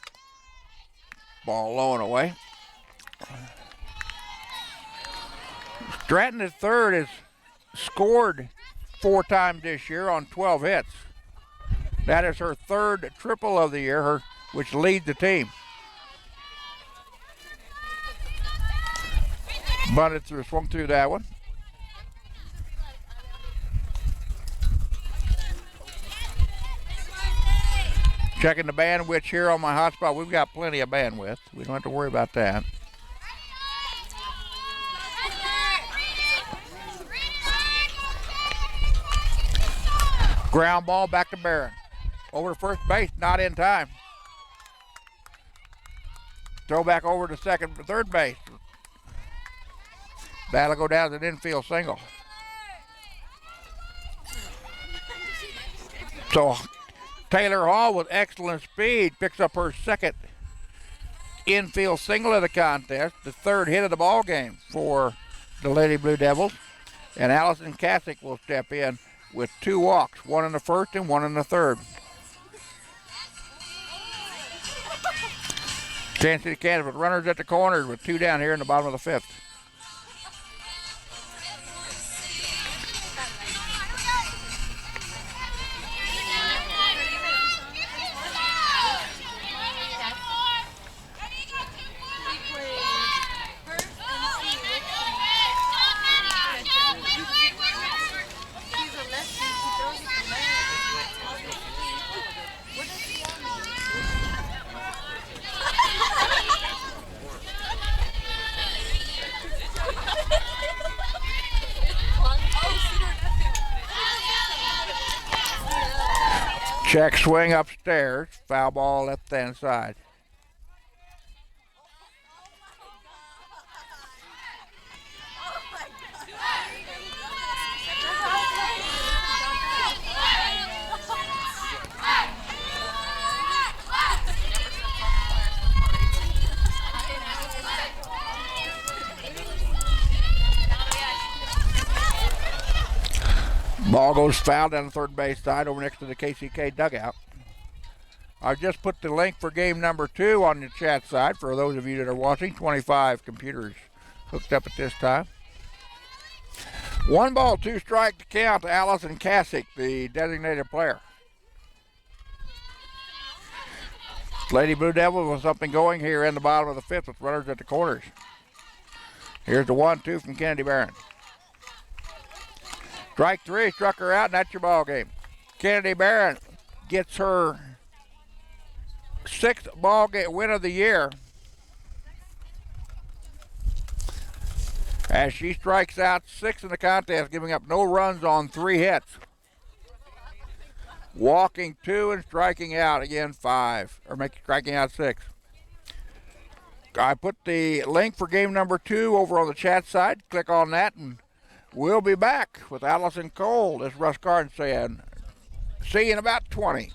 Ball low and away. Stratton at third has scored 4 times this year on 12 hits. That is her 3rd triple of the year, which leads the team. Bunted through, swung through that one. Checking the bandwidth here on my hotspot. We've got plenty of bandwidth. We don't have to worry about that. Ground ball back to Barron. Over to first base, not in time. Throw back over to second, third base. That'll go down as an infield single. So Taylor Hall with excellent speed picks up her 2nd infield single of the contest, the 3rd hit of the ball game for the Lady Blue Devils. And Allison Kasich will step in with 2 walks, 1 in the first and 1 in the third. Kansas City, Kansas with runners at the corners with 2 down here in the bottom of the 5th. Check swing upstairs. Foul ball left hand side. Ball goes foul down the third base side over next to the KCK dugout. I've just put the link for game number 2 on the chat side for those of you that are watching. 25 computers hooked up at this time. 1 ball, 2 strike to count to Allison Kasich, the designated player. Lady Blue Devils with something going here in the bottom of the 5th with runners at the corners. Here's the 1-2 from Kennedy Barron. Strike 3, struck her out, and that's your ball game. Kennedy Barron gets her 6th ball game win of the year as she strikes out 6 in the contest, giving up no runs on 3 hits. Walking 2 and striking out again 5, or striking out 6. I put the link for game number 2 over on the chat side. Click on that, and we'll be back with Allison Cole. This is Russ Carden saying, see you in about 20.